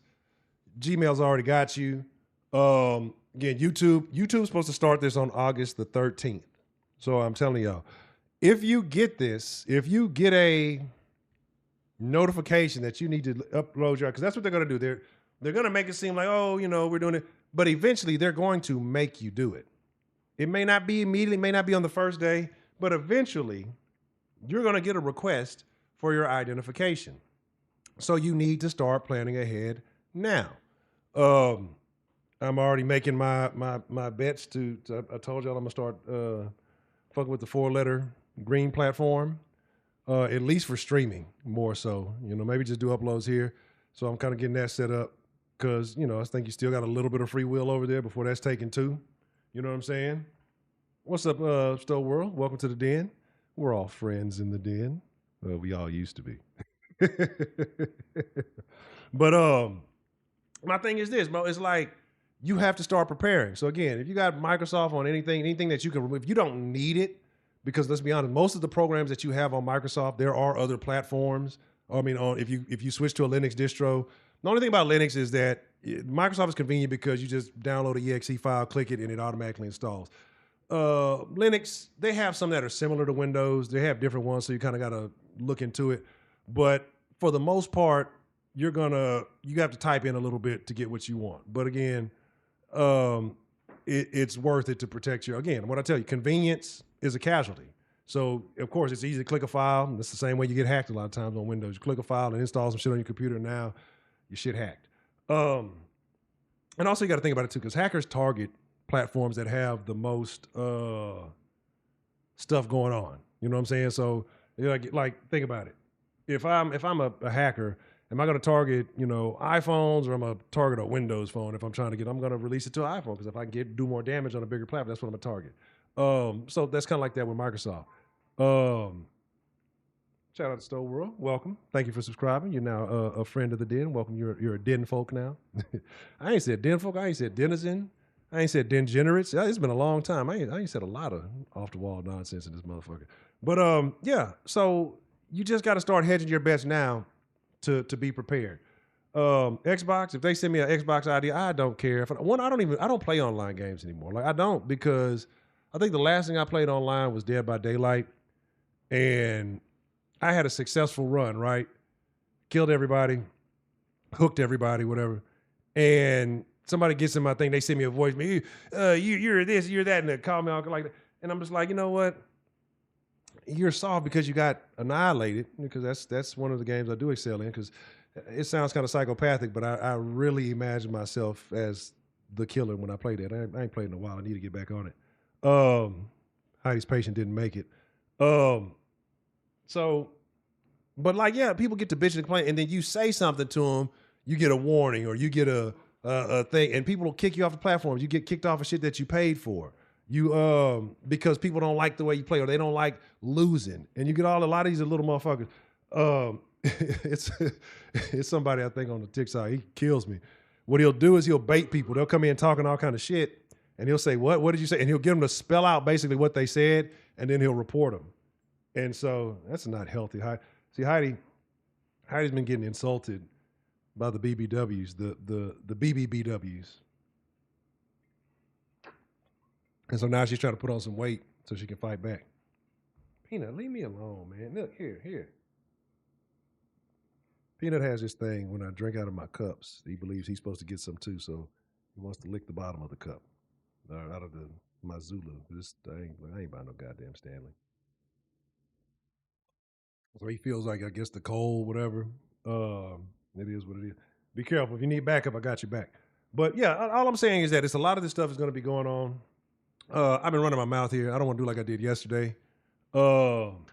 Gmail's already got you. Again, YouTube's supposed to start this on August the 13th. So I'm telling y'all, if you get a notification that you need to upload your, because that's what they're going to do. They're going to make it seem like, oh, we're doing it. But eventually they're going to make you do it. It may not be immediately, may not be on the first day, but eventually you're going to get a request for your identification. So you need to start planning ahead now. I'm already making my bets I told y'all I'm going to start fucking with the 4-letter green platform, at least for streaming more so. Maybe just do uploads here. So I'm kind of getting that set up because, I think you still got a little bit of free will over there before that's taken too. You know what I'm saying? What's up, Stowe World? Welcome to the den. We're all friends in the den. Well, we all used to be. But my thing is this, bro. It's like you have to start preparing. So again, if you got Microsoft on anything that you can remove, if you don't need it, because let's be honest, most of the programs that you have on Microsoft, there are other platforms. I mean, if you switch to a Linux distro, the only thing about Linux is that Microsoft is convenient because you just download an exe file, click it, and it automatically installs. Linux, they have some that are similar to Windows. They have different ones, so you kind of got to look into it. But for the most part, you have to type in a little bit to get what you want. But again, it's worth it to protect again, what I tell you, convenience is a casualty. So, of course, it's easy to click a file. And it's the same way you get hacked a lot of times on Windows. You click a file and install some shit on your computer, and now your shit hacked. And also, you got to think about it, too, because hackers target platforms that have the most stuff going on. You know what I'm saying? So, like think about it. If I'm a hacker, am I going to target, iPhones, or I'm going to target a Windows phone? If I'm trying to I'm going to release it to an iPhone, because if I can do more damage on a bigger platform, that's what I'm going to target. So that's kind of like that with Microsoft. Shout out to Stowe World. Welcome. Thank you for subscribing. You're now a friend of the den. Welcome. You're a den folk now. I ain't said den folk. I ain't said denizen. I ain't said degenerates. It's been a long time. I ain't said a lot of off the wall nonsense in this motherfucker. But yeah. So you just got to start hedging your bets now to be prepared. Xbox. If they send me an Xbox ID, I don't care. I don't play online games anymore. Like I don't, because I think the last thing I played online was Dead by Daylight, and I had a successful run. Right, killed everybody, hooked everybody, whatever, and somebody gets in my thing, they send me a voice, you're this, you're that, and they call me all like that. And I'm just like, you know what? You're soft because you got annihilated, because that's one of the games I do excel in, because it sounds kind of psychopathic, but I really imagine myself as the killer when I play that. I ain't played in a while. I need to get back on it. Heidi's patient didn't make it. So, but like, yeah, people get to bitch and complain, and then you say something to them, you get a warning, or you get a thing, and people will kick you off the platforms. You get kicked off of shit that you paid for. Because people don't like the way you play, or they don't like losing, and you get a lot of these little motherfuckers. it's it's somebody I think on the TikTok. He kills me. What he'll do is he'll bait people. They'll come in talking all kind of shit, and he'll say, "What? What did you say?" And he'll get them to spell out basically what they said, and then he'll report them. And so that's not healthy. See, Heidi's been getting insulted by the BBWs, the BBBWs, and so now she's trying to put on some weight so she can fight back. Peanut, leave me alone, man. Look here. Peanut has this thing when I drink out of my cups. He believes he's supposed to get some too, so he wants to lick the bottom of the cup out of my Zulu. I ain't buying no goddamn Stanley. So he feels like I guess the cold, whatever. It is what it is. Be careful. If you need backup, I got you back. But yeah, all I'm saying is that it's a lot of this stuff is going to be going on. I've been running my mouth here. I don't want to do like I did yesterday. I'm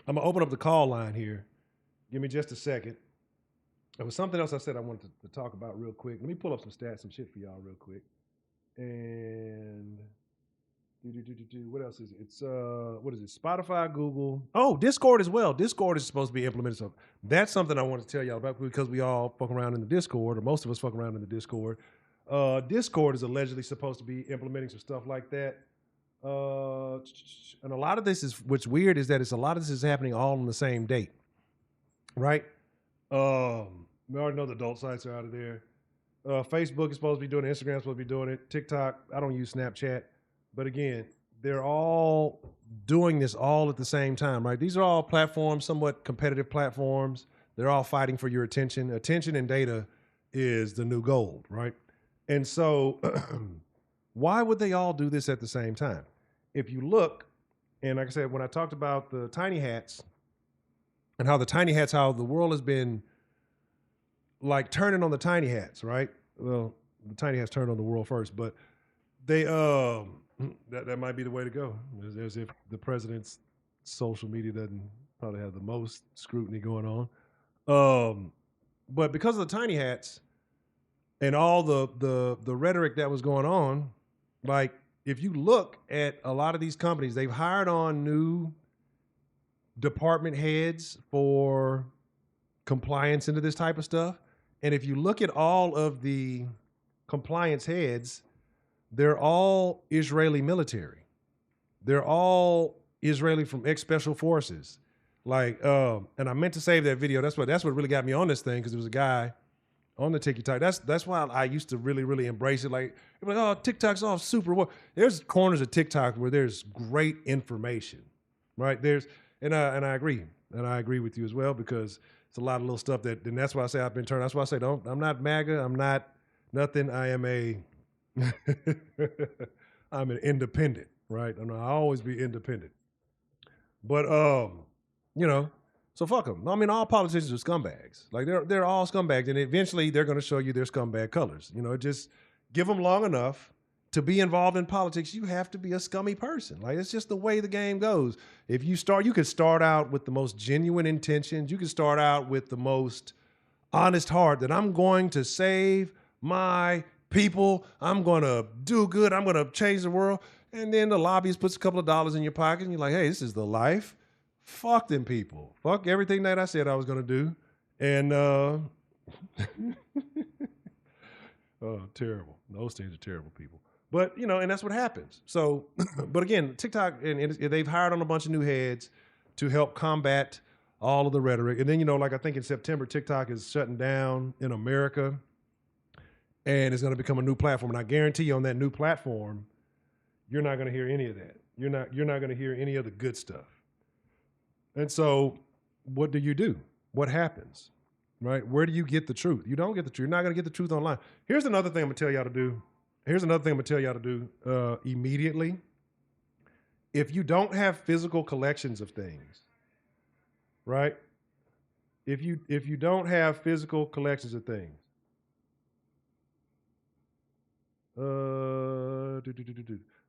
gonna open up the call line here. Give me just a second. There was something else I said I wanted to talk about real quick. Let me pull up some stats, some shit for y'all real quick. And what else is it? It's what is it? Spotify, Google. Oh, Discord as well. Discord is supposed to be implemented. So that's something I want to tell y'all about because we all fuck around in the Discord, or most of us fuck around in the Discord. Discord is allegedly supposed to be implementing some stuff like that. And a lot of this is what's weird is that a lot of this is happening all on the same date, right? We already know the adult sites are out of there. Facebook is supposed to be doing it. Instagram is supposed to be doing it. TikTok, I don't use Snapchat. But again, they're all doing this all at the same time, right? These are all platforms, somewhat competitive platforms. They're all fighting for your attention. Attention and data is the new gold, right? And so why would they all do this at the same time? If you look, and like I said, when I talked about the tiny hats and how the world has been like turning on the tiny hats, right? Well, the tiny hats turned on the world first, but they that might be the way to go. As if the president's social media doesn't probably have the most scrutiny going on. But because of the tiny hats and all the rhetoric that was going on, like if you look at a lot of these companies, they've hired on new department heads for compliance into this type of stuff. And if you look at all of the compliance heads, they're all Israeli military. They're all Israeli from ex-special forces. Like, and I meant to save that video. That's what really got me on this thing, because there was a guy on the TikTok. That's why I used to really, really embrace it. Like, oh, TikTok's all super. Well, there's corners of TikTok where there's great information, right? And I agree. And I agree with you as well, because it's a lot of little stuff and that's why I say I've been turned. That's why I say I'm not MAGA. I'm not nothing. I am I'm an independent, right? And I'll always be independent. But so fuck them. I mean, all politicians are scumbags. Like they're all scumbags, and eventually they're going to show you their scumbag colors. Just give them long enough to be involved in politics. You have to be a scummy person. Like it's just the way the game goes. If you could start out with the most genuine intentions. You could start out with the most honest heart that I'm going to save my people. I'm going to do good. I'm going to change the world. And then the lobbyist puts a couple of dollars in your pocket and you're like, hey, this is the life. Fuck them people. Fuck everything that I said I was going to do. And, oh, terrible. Those things are terrible people. But, and that's what happens. So, but again, TikTok, and they've hired on a bunch of new heads to help combat all of the rhetoric. And then, like I think in September, TikTok is shutting down in America. And it's going to become a new platform. And I guarantee you on that new platform, you're not going to hear any of that. You're not going to hear any of the good stuff. And so what do? What happens? Right? Where do you get the truth? You don't get the truth. You're not going to get the truth online. Here's another thing I'm going to tell y'all to do. Immediately. If you don't have physical collections of things, right? If you don't have physical collections of things,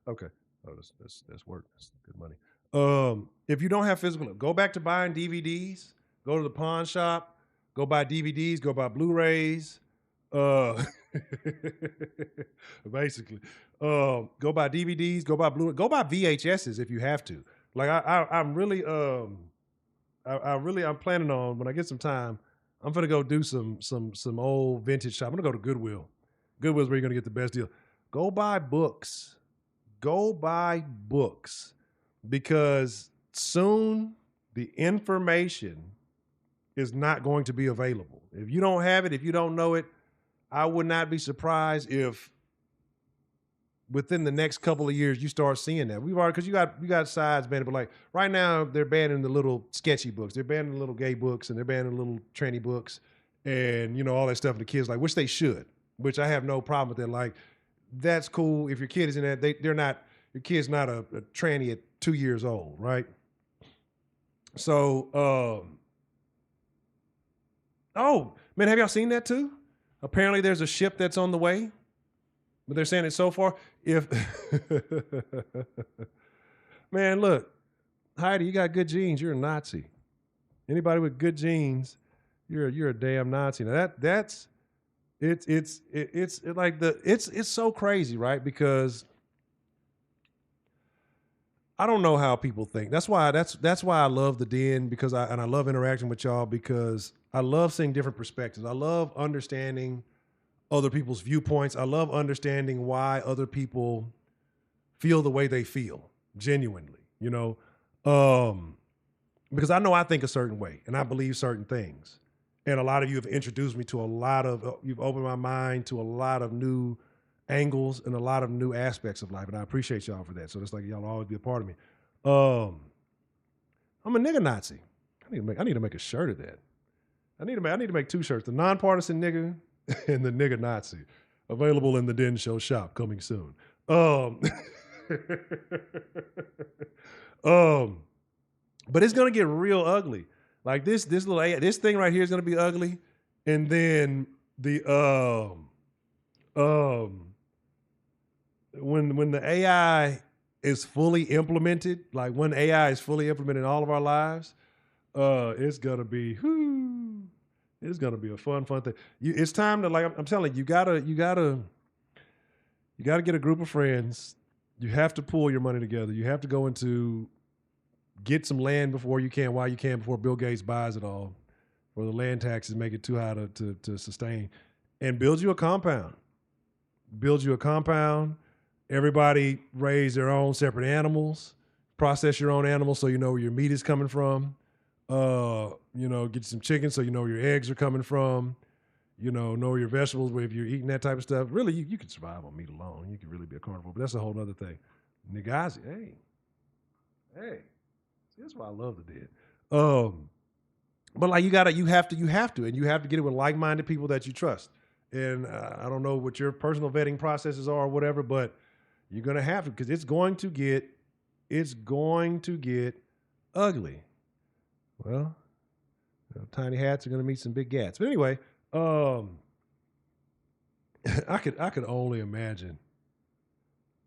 okay. Oh, that's work. That's good money. If you don't have physical, go back to buying DVDs. Go to the pawn shop. Go buy DVDs. Go buy Blu-rays. Basically, go buy DVDs. Go buy Blu-ray. Go buy VHSs if you have to. Like I'm really I'm planning on when I get some time, I'm gonna go do some old vintage shop. I'm gonna go to Goodwill. Goodwill's where you're gonna get the best deal. Go buy books. Go buy books because soon the information is not going to be available. If you don't have it, if you don't know it, I would not be surprised if within the next couple of years you start seeing that. We've already because you got sides banned, but like right now they're banning the little sketchy books, they're banning the little gay books, and they're banning the little tranny books, and all that stuff. And the kids like, which they should, which I have no problem with that. Like that's cool if your kid is in that. They're not your kid's not a tranny at 2 years old, right? So, oh man, have y'all seen that too? Apparently, there's a ship that's on the way, but they're saying it so far. If man, look, Heidi, you got good genes. You're a Nazi. Anybody with good genes, you're a damn Nazi. Now that's it's like it's so crazy, right? Because I don't know how people think. That's why I love the den because I love interacting with y'all because I love seeing different perspectives. I love understanding other people's viewpoints. I love understanding why other people feel the way they feel genuinely, because I know I think a certain way and I believe certain things. And a lot of you have introduced me to you've opened my mind to a lot of new angles and a lot of new aspects of life. And I appreciate y'all for that. So it's like y'all will always be a part of me. I'm a nigga Nazi. I need to make a shirt of that. I need to make two shirts: the nonpartisan nigga and the nigga Nazi. Available in the Den Show shop coming soon. Um, but it's gonna get real ugly. Like this thing right here is gonna be ugly, and then the when the AI is fully implemented, like when AI is fully implemented in all of our lives, it's gonna be it's gonna be a fun thing. It's time to I'm telling you, you gotta get a group of friends. You have to pull your money together. You have to go into get some land before you can, while you can, before Bill Gates buys it all, or the land taxes make it too high to sustain, and build you a compound. Build you a compound. Everybody raise their own separate animals. Process your own animals so you know where your meat is coming from. Get some chicken so you know where your eggs are coming from. Know your vegetables. Where if you're eating that type of stuff, really, you can survive on meat alone. You can really be a carnivore, but that's a whole other thing. Nagazi, hey, see, that's why I love the dead. But like you have to, and you have to get it with like-minded people that you trust. And I don't know what your personal vetting processes are or whatever, but you're gonna have to because it's going to get ugly. Well, tiny hats are gonna meet some big gats. But anyway, I could only imagine.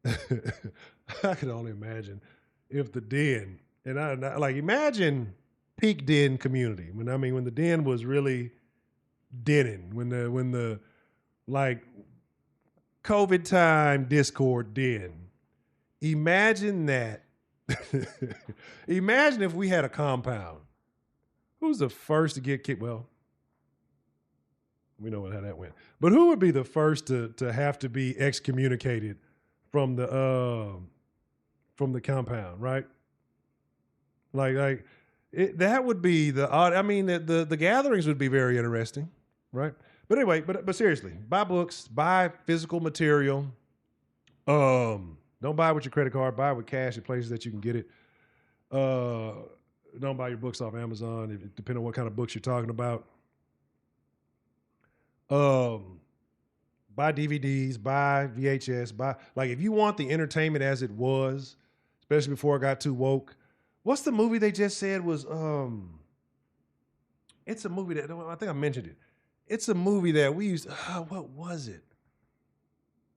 I could only imagine if the den and I like imagine peak den community when the den was really denning when the like COVID time Discord den. Imagine that. Imagine if we had a compound. Who's the first to get kicked? Well, we know how that went. But who would be the first to have to be excommunicated from the compound, right? That would be the odd. I mean, the gatherings would be very interesting, right? But anyway, but seriously, buy books, buy physical material. Don't buy it with your credit card. Buy it with cash at places that you can get it. Don't buy your books off Amazon, depending on what kind of books you're talking about. Buy DVDs, buy VHS, if you want the entertainment as it was, especially before it got too woke. What's the movie they just said was? It's a movie that I think I mentioned it. It's a movie that we used. What was it?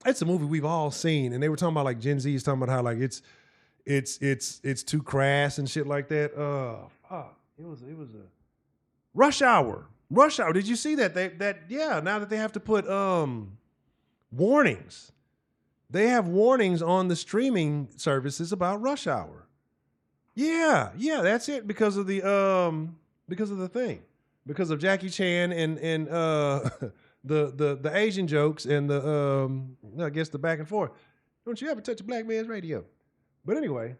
It's a movie we've all seen, and they were talking about like Gen Z is talking about how like it's too crass and shit like that. It was a Rush Hour. Rush Hour. Did you see that? Now that they have to put warnings. They have warnings on the streaming services about Rush Hour. Yeah, yeah, that's it because of the thing. Because of Jackie Chan and the Asian jokes and the I guess the back and forth. Don't you ever touch a black man's radio. But anyway,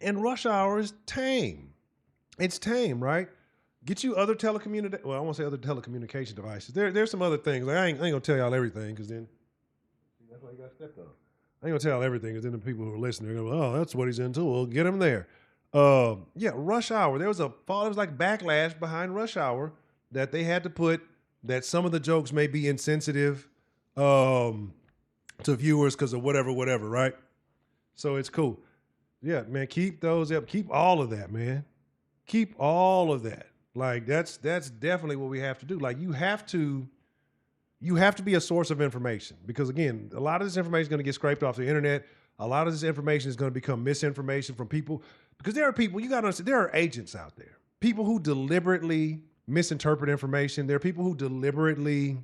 and Rush Hour is tame. It's tame, right? Get you other telecommunication. Well, I won't say other telecommunication devices. There's some other things. Like I ain't gonna tell y'all everything because then that's why you got stepped on. I ain't gonna tell y'all everything because then the people who are listening are gonna go, oh, that's what he's into. We'll get him there. Yeah, Rush Hour. There was a fall. There was like backlash behind Rush Hour that they had to put that some of the jokes may be insensitive um, to viewers because of whatever, whatever. Right. So it's cool. Yeah, man. Keep those up. Keep all of that, man. Keep all of that. Like that's definitely what we have to do. Like you have to be a source of information because again, a lot of this information is going to get scraped off the internet. A lot of this information is going to become misinformation from people because there are people you got to understand. There are agents out there, people who deliberately misinterpret information. There are people who deliberately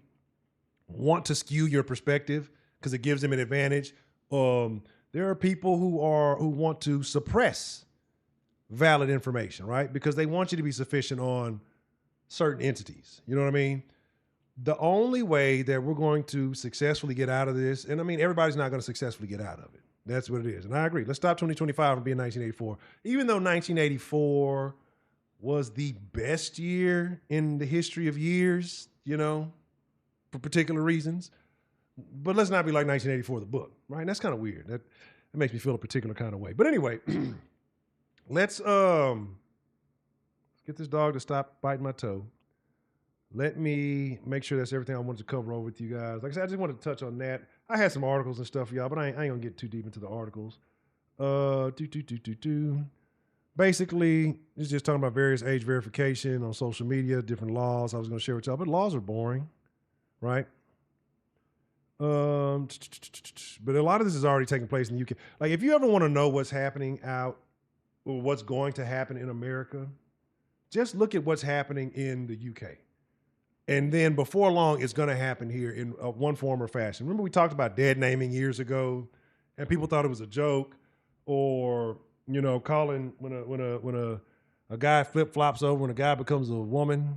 want to skew your perspective because it gives them an advantage. There are people who want to suppress valid information, right? Because they want you to be sufficient on certain entities. You know what I mean? The only way that we're going to successfully get out of this, and I mean, everybody's not going to successfully get out of it. That's what it is. And I agree. Let's stop 2025 from being 1984. Even though 1984 was the best year in the history of years, you know, for particular reasons. But let's not be like 1984, the book, right? And that's kind of weird. That makes me feel a particular kind of way. But anyway, let's get this dog to stop biting my toe. Let me make sure that's everything I wanted to cover over with you guys. Like I said, I just wanted to touch on that. I had some articles and stuff for y'all, but I ain't gonna get too deep into the articles. Do. Basically, it's just talking about various age verification on social media, different laws I was gonna share with y'all, but laws are boring, right? But a lot of this is already taking place in the UK. Like, if you ever want to know what's happening out or what's going to happen in America, just look at what's happening in the UK. And then before long, it's going to happen here in one form or fashion. Remember, we talked about dead naming years ago, and people thought it was a joke, or you know, calling when a guy flip flops over when a guy becomes a woman,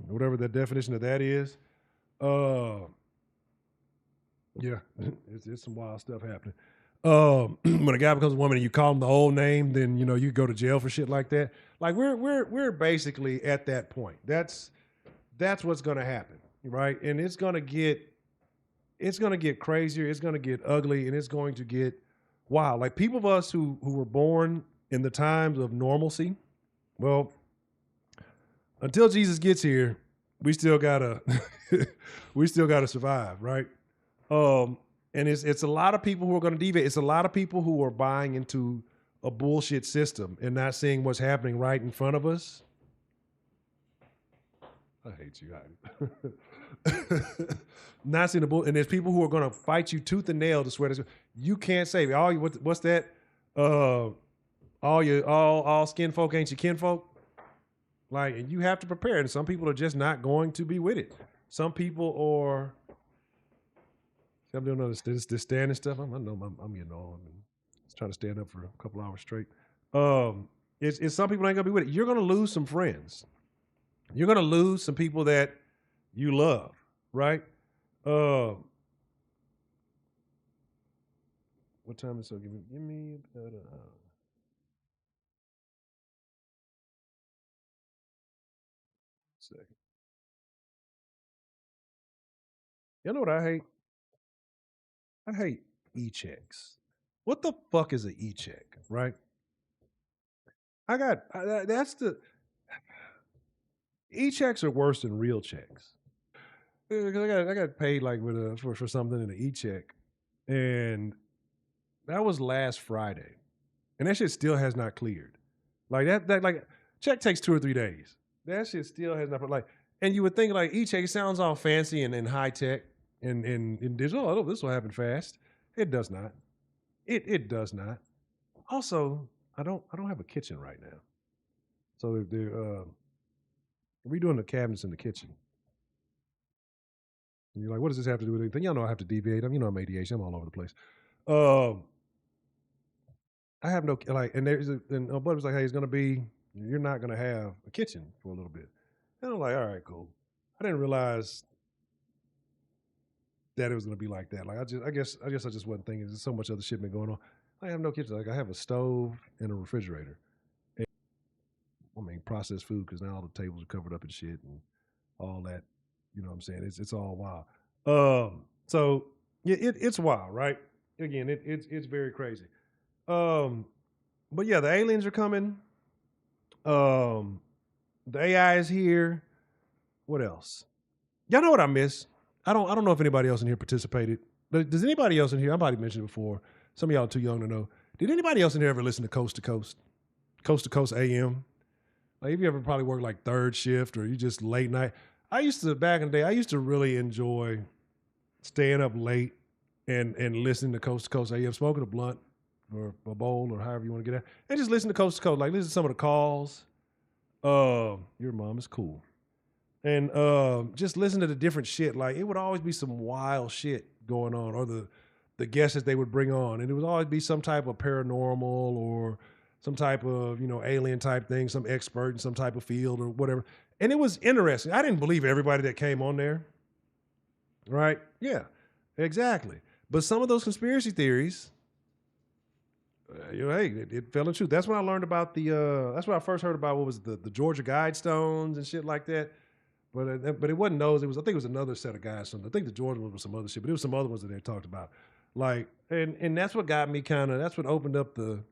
whatever the definition of that is. Uh, yeah, it's some wild stuff happening. When a guy becomes a woman and you call him the old name, then you know you go to jail for shit like that. Like we're basically at that point. That's what's going to happen, right? And it's going to get crazier, it's going to get ugly, and it's going to get wild. Like people of us who were born in the times of normalcy, well, until Jesus gets here, we still gotta we still gotta survive, right? Um, and it's a lot of people who are going to deviate. It's a lot of people who are buying into a bullshit system and not seeing what's happening right in front of us. I hate you. Not seeing the bull, and there's people who are going to fight you tooth and nail to swear this. You can't save it. What's that? Uh, all skin folk ain't your kinfolk. Like, and you have to prepare. And some people are just not going to be with it. Some people are. I'm doing this standing stuff. I know I'm getting on. And just trying to stand up for a couple hours straight. It's some people ain't gonna be with it. You're gonna lose some friends. You're gonna lose some people that you love, right? Uh, what time is it? So give me about a second. You know what I hate? I hate e-checks. What the fuck is an e-check, right? That's the e-checks are worse than real checks. 'Cause I got paid like with for something in an e-check, and that was last Friday, and that shit still has not cleared. Like that like check takes 2 or 3 days. That shit still has not like. And you would think like e-check, it sounds all fancy and high tech and digital. Oh, this will happen fast. It does not. It does not. Also, I don't have a kitchen right now, so if they're redoing the cabinets in the kitchen. And you're like, what does this have to do with anything? Y'all know I have to deviate. You know I'm ADHD. I'm all over the place. Um, I have no like, and there's and my buddy was like, "Hey, it's gonna be you're not gonna have a kitchen for a little bit," and I'm like, "All right, cool." I didn't realize that it was gonna be like that. Like, I guess I just wasn't thinking. There's so much other shit been going on. I have no kitchen. Like, I have a stove and a refrigerator. And, I mean, processed food because now all the tables are covered up and shit and all that. You know what I'm saying? It's all wild. So yeah, it's wild, right? Again, it's very crazy. Um, but yeah, the aliens are coming. Um, the AI is here. What else? Y'all know what I miss? I don't know if anybody else in here participated. Does anybody else in here? I might have mentioned it before. Some of y'all are too young to know. Did anybody else in here ever listen to Coast to Coast? Coast to Coast AM? Like, if you ever probably worked like third shift or you just late night. I used to back in the day, I used to really enjoy staying up late and listening to Coast AM, smoking a blunt or a bowl or however you want to get at, and just listen to Coast to Coast. Like, listen to some of the calls. Your mom is cool. And just listen to the different shit. Like, it would always be some wild shit going on, or the guests that they would bring on, and it would always be some type of paranormal or some type of alien type thing, some expert in some type of field or whatever. And it was interesting. I didn't believe everybody that came on there, right? Yeah, exactly. But some of those conspiracy theories, hey, it fell in truth. That's when I learned about the. That's when I first heard about what was the Georgia Guidestones and shit like that. But it wasn't those. It was, I think it was another set of guys. I think the Georgia ones was some other shit, but it was some other ones that they talked about. Like, and that's what got me kind of. That's what opened up the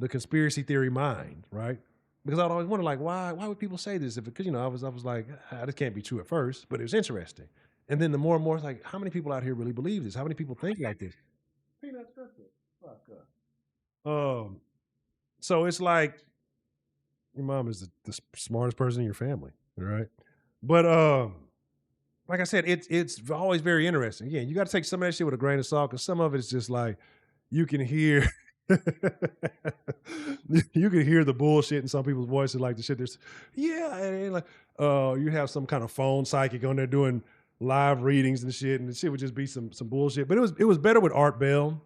conspiracy theory mind, right? Because I'd always wonder, like, why would people say this? If because I was like, this can't be true at first, but it was interesting. And then the more and more, it's like, how many people out here really believe this? How many people think like this? Peanut chocolate. Fuck up. So it's like your mom is the smartest person in your family, right? But like I said, it's always very interesting. Again, you got to take some of that shit with a grain of salt because some of it is just like you can hear. You can hear the bullshit in some people's voices, like the shit. There's, yeah, and like, you have some kind of phone psychic on there doing live readings and shit, and the shit would just be some bullshit. But it was better with Art Bell.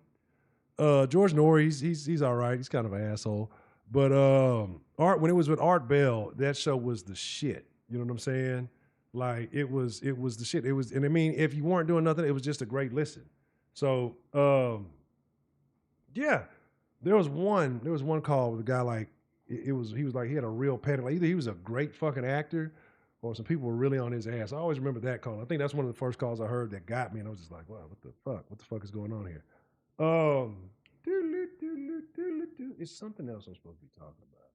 George Norrie, he's all right. He's kind of an asshole. But Art, when it was with Art Bell, that show was the shit. You know what I'm saying? Like, it was the shit. It was, and I mean, if you weren't doing nothing, it was just a great listen. So yeah, there was one call with a guy, like, he was like, he had a real panic. Like, either he was a great fucking actor or some people were really on his ass. I always remember that call. I think that's one of the first calls I heard that got me, and I was just like, wow, what the fuck? What the fuck is going on here? Um, it's something else I'm supposed to be talking about,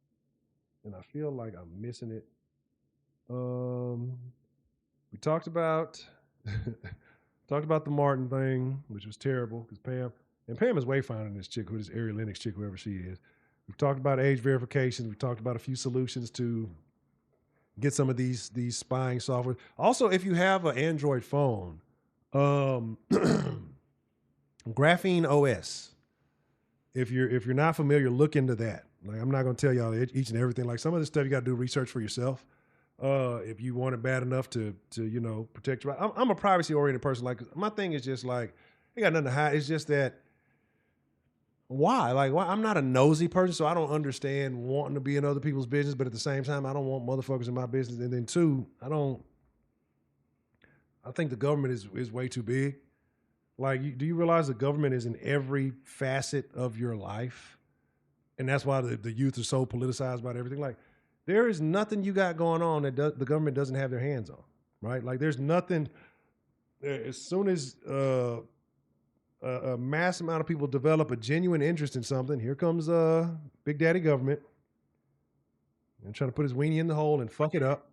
and I feel like I'm missing it. Um, we talked about talked about the Martin thing, which was terrible because Pam is wayfinding this chick, who this Ari Lennox chick, whoever she is. We've talked about age verifications. We've talked about a few solutions to get some of these spying software. Also, if you have an Android phone, um, Graphene OS. If you're not familiar, look into that. Like, I'm not going to tell y'all each and everything. Like, some of this stuff you got to do research for yourself. If you want it bad enough to protect your. I'm a privacy oriented person. Like, my thing is just like, I got nothing to hide. It's just that, why? Like, why? I'm not a nosy person, so I don't understand wanting to be in other people's business. But at the same time, I don't want motherfuckers in my business. And then two, I don't. I think the government is way too big. Like, do you realize the government is in every facet of your life? And that's why the youth are so politicized about everything. Like, there is nothing you got going on that the government doesn't have their hands on, right? Like, there's nothing. As soon as a mass amount of people develop a genuine interest in something, here comes Big Daddy government and trying to put his weenie in the hole and fuck it up.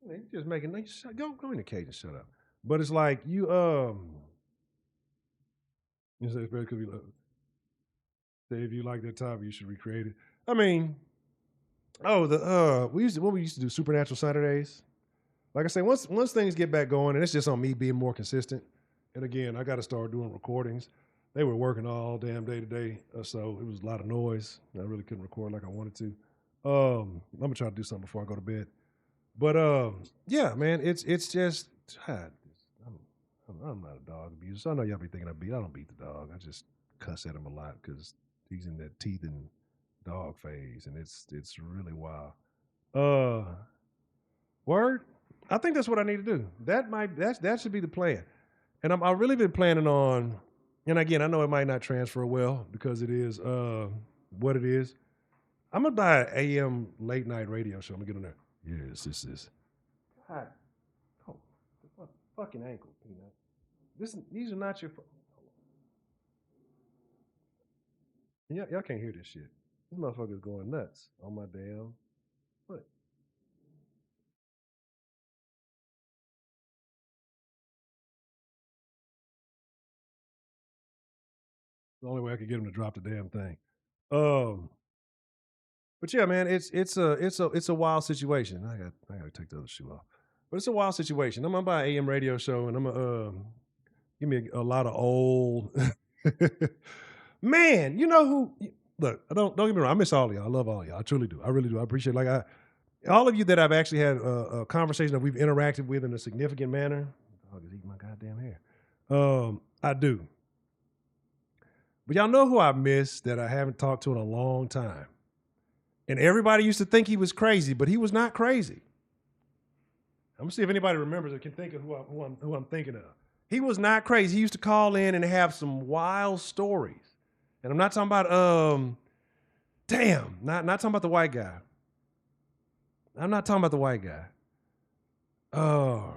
He's just making, like, go in the cage and shut up. But it's like you say it's better because say if you like that topic, you should recreate it. I mean, we used to do Supernatural Saturdays. Like I say, once things get back going, and it's just on me being more consistent. And again, I got to start doing recordings. They were working all damn day today, so it was a lot of noise. I really couldn't record like I wanted to. I'm gonna try to do something before I go to bed. But yeah, man, it's just I'm not a dog abuser. So I know y'all be thinking I don't beat the dog. I just cuss at him a lot because he's in that teeth and dog phase, and it's really wild. Uh, Word. I think that's what I need to do. That should be the plan. And I've really been planning on. And again, I know it might not transfer well because it is what it is. I'm gonna buy an AM late night radio show. I'm gonna get on there. Yes, this is. God, oh, fucking ankle, Peanut. These are not your. Y'all can't hear this shit. This motherfucker's going nuts on my damn foot. The only way I could get him to drop the damn thing. Um, but yeah, man, it's a wild situation. I gotta take the other shoe off. But it's a wild situation. I'm gonna buy an AM radio show, and I'm gonna give me a lot of old. Man, you know who? Look, don't get me wrong. I miss all of y'all. I love all of y'all. I truly do. I really do. I appreciate all of you that I've actually had a conversation that we've interacted with in a significant manner. Dog is eating my goddamn hair. I do. But y'all know who I miss that I haven't talked to in a long time. And everybody used to think he was crazy, but he was not crazy. I'm gonna see if anybody remembers or can think of who I'm thinking of. He was not crazy. He used to call in and have some wild stories. And I'm not talking about not talking about the white guy. I'm not talking about the white guy. Oh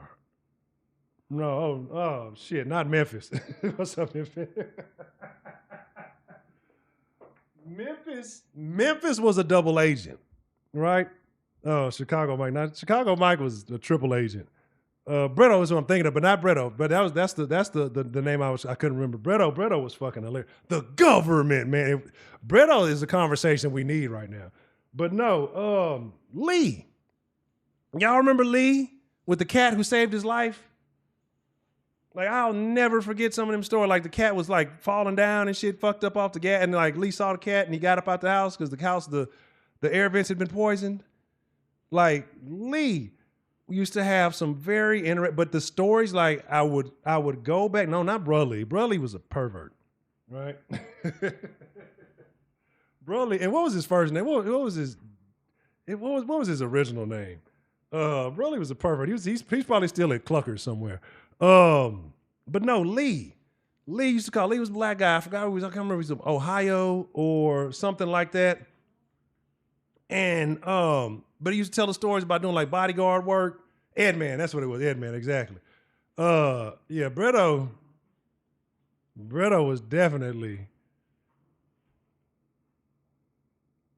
no, shit, not Memphis. What's up, Memphis? Memphis was a double agent, right? Oh, Chicago Mike. Chicago Mike was a triple agent. Bretto is what I'm thinking of, but not Bretto. But that's the name I couldn't remember. Bretto was fucking hilarious. The government, man. Bretto is the conversation we need right now. But no, Lee. Y'all remember Lee with the cat who saved his life? Like, I'll never forget some of them stories. Like, the cat was like falling down and shit, fucked up off the gas, and like Lee saw the cat and he got up out the house because the air vents had been poisoned. Like, Lee used to have some very interesting, but the stories, like, I would go back. No, not Brully. Brully was a pervert, right? Brully, and what was his first name? What was his original name? Brully was a pervert. He's probably still at Clucker somewhere. But no, Lee used to call. Lee was a black guy. I forgot who he was. I can't remember if he was from Ohio or something like that. And but he used to tell the stories about doing like bodyguard work. Edman, that's what it was. Edman, exactly. Yeah, Bretto was definitely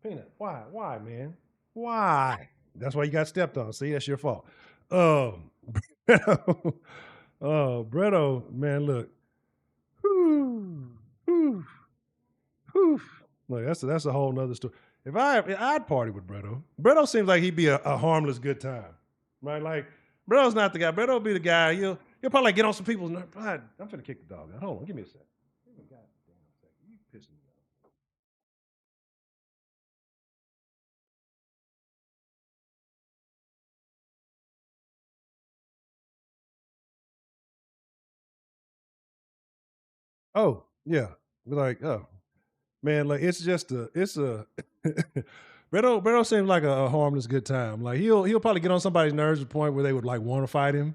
Peanut. Why, man? Why? That's why you got stepped on. See, that's your fault. Bretto, Bretto, man, look. Whew, whew, whew. Look, that's a whole nother story. If I'd party with Bretto. Bretto seems like he'd be a harmless good time, right? Like, Bretto's not the guy. Bretto'll be the guy. He'll probably like get on some people's nerves. I'm finna kick the dog out. Hold on, give me a sec. Give me a goddamn second. You pissing me off. Oh, yeah. Like, oh, man, like it's a Bretto seems like a harmless good time. Like he'll probably get on somebody's nerves to the point where they would like want to fight him,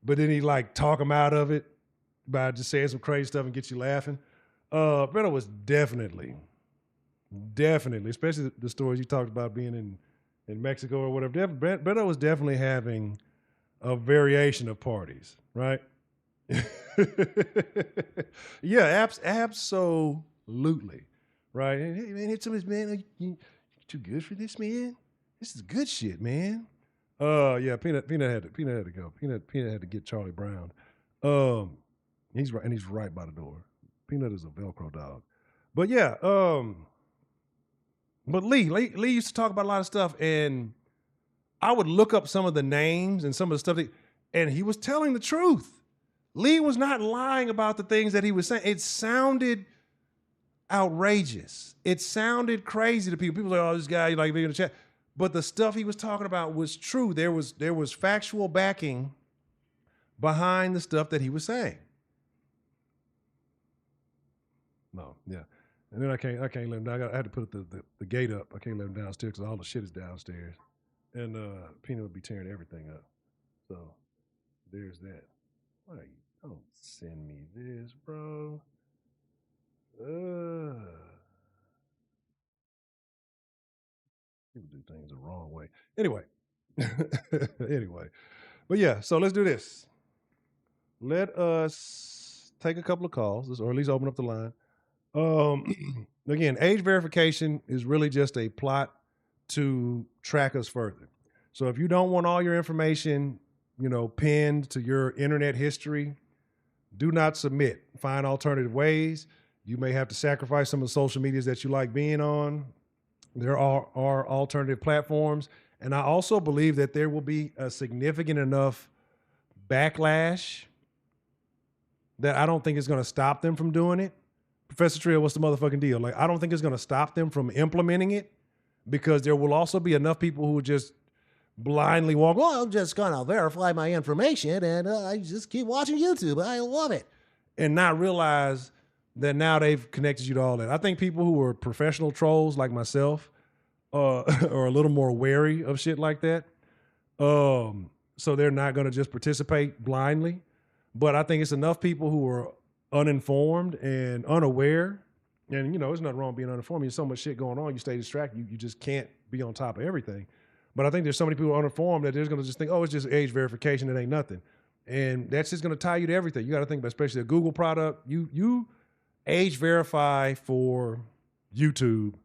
but then he like talk him out of it by just saying some crazy stuff and get you laughing. Bretto was definitely, especially the stories you talked about being in Mexico or whatever. Bretto was definitely having a variation of parties, right? Yeah, absolutely. Right. Hey, man, hit some of this, man. You too good for this, man? This is good shit, man. Yeah, Peanut had to go. Peanut had to get Charlie Brown. He's right, and he's right by the door. Peanut is a Velcro dog. But yeah, but Lee used to talk about a lot of stuff, and I would look up some of the names and some of the stuff and he was telling the truth. Lee was not lying about the things that he was saying. It sounded outrageous. It sounded crazy to people. People were like, oh, this guy, you like being in the chat. But the stuff he was talking about was true. There was factual backing behind the stuff that he was saying. No, yeah. And then I can't let him down. I had to put the gate up. I can't let him downstairs because all the shit is downstairs. And Peanut would be tearing everything up. So there's that. Why don't send me this, bro? Uh, People do things the wrong way. Anyway. Anyway. But yeah, so let's do this. Let us take a couple of calls, or at least open up the line. Again, age verification is really just a plot to track us further. So if you don't want all your information, pinned to your internet history, do not submit. Find alternative ways. You may have to sacrifice some of the social medias that you like being on. There are alternative platforms. And I also believe that there will be a significant enough backlash that I don't think is going to stop them from doing it. Professor Trill, what's the motherfucking deal? Like, I don't think it's going to stop them from implementing it because there will also be enough people who just blindly walk, well, I'm just going to verify my information and I just keep watching YouTube. I love it. And not realize that now they've connected you to all that. I think people who are professional trolls like myself are a little more wary of shit like that. So they're not going to just participate blindly. But I think it's enough people who are uninformed and unaware. And, there's nothing wrong with being uninformed. There's so much shit going on. You stay distracted. You just can't be on top of everything. But I think there's so many people uninformed that they're going to just think, oh, it's just age verification. It ain't nothing. And that's just going to tie you to everything. You got to think about, especially a Google product. You age verify for YouTube,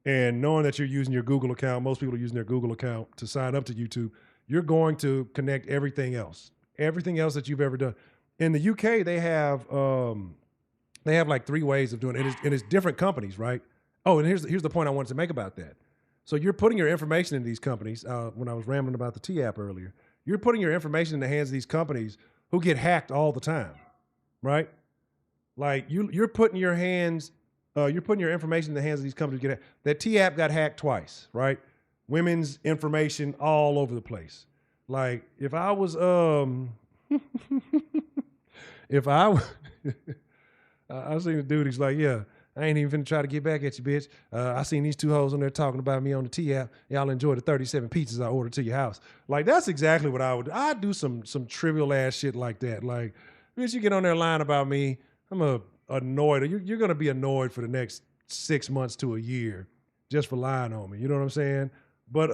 and knowing that you're using your Google account, most people are using their Google account to sign up to YouTube, you're going to connect everything else that you've ever done. In the UK, they have like 3 ways of doing it, and it's different companies, right? Oh, and here's the point I wanted to make about that. So you're putting your information in these companies. When I was rambling about the T app earlier, you're putting your information in the hands of these companies who get hacked all the time, right? Like you're putting your information in the hands of these companies. That T app got hacked twice, right? Women's information all over the place. Like if I was if I I seen the dude, he's like, yeah, I ain't even finna try to get back at you, bitch. I seen these 2 hoes on there talking about me on the T app. Y'all enjoy the 37 pizzas I ordered to your house. Like, that's exactly what I would do. I'd do some trivial ass shit like that. Like, bitch, you get on there lying about me, I'm annoyed. You're going to be annoyed for the next 6 months to a year just for lying on me. You know what I'm saying? But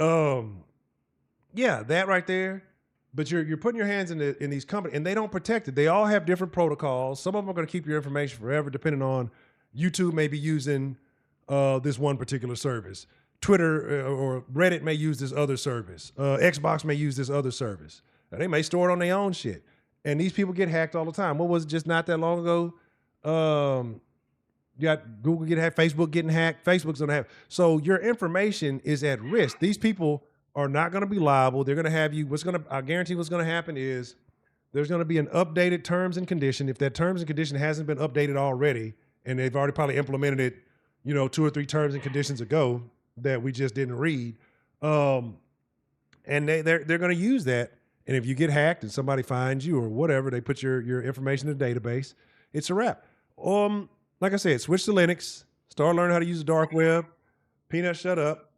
yeah, that right there. But you're putting your hands in these companies, and they don't protect it. They all have different protocols. Some of them are going to keep your information forever, depending on YouTube may be using this one particular service. Twitter or Reddit may use this other service. Xbox may use this other service. They may store it on their own shit. And these people get hacked all the time. What was it just not that long ago? You got Google getting hacked, Facebook getting hacked, Facebook's gonna have. So your information is at risk. These people are not gonna be liable. They're gonna have you, I guarantee what's gonna happen is there's gonna be an updated terms and condition. If that terms and condition hasn't been updated already, and they've already probably implemented it, 2 or 3 terms and conditions ago that we just didn't read. And they're gonna use that. And if you get hacked and somebody finds you or whatever, they put your information in the database, it's a wrap. Like I said, switch to Linux, start learning how to use the dark web. Peanut, shut up.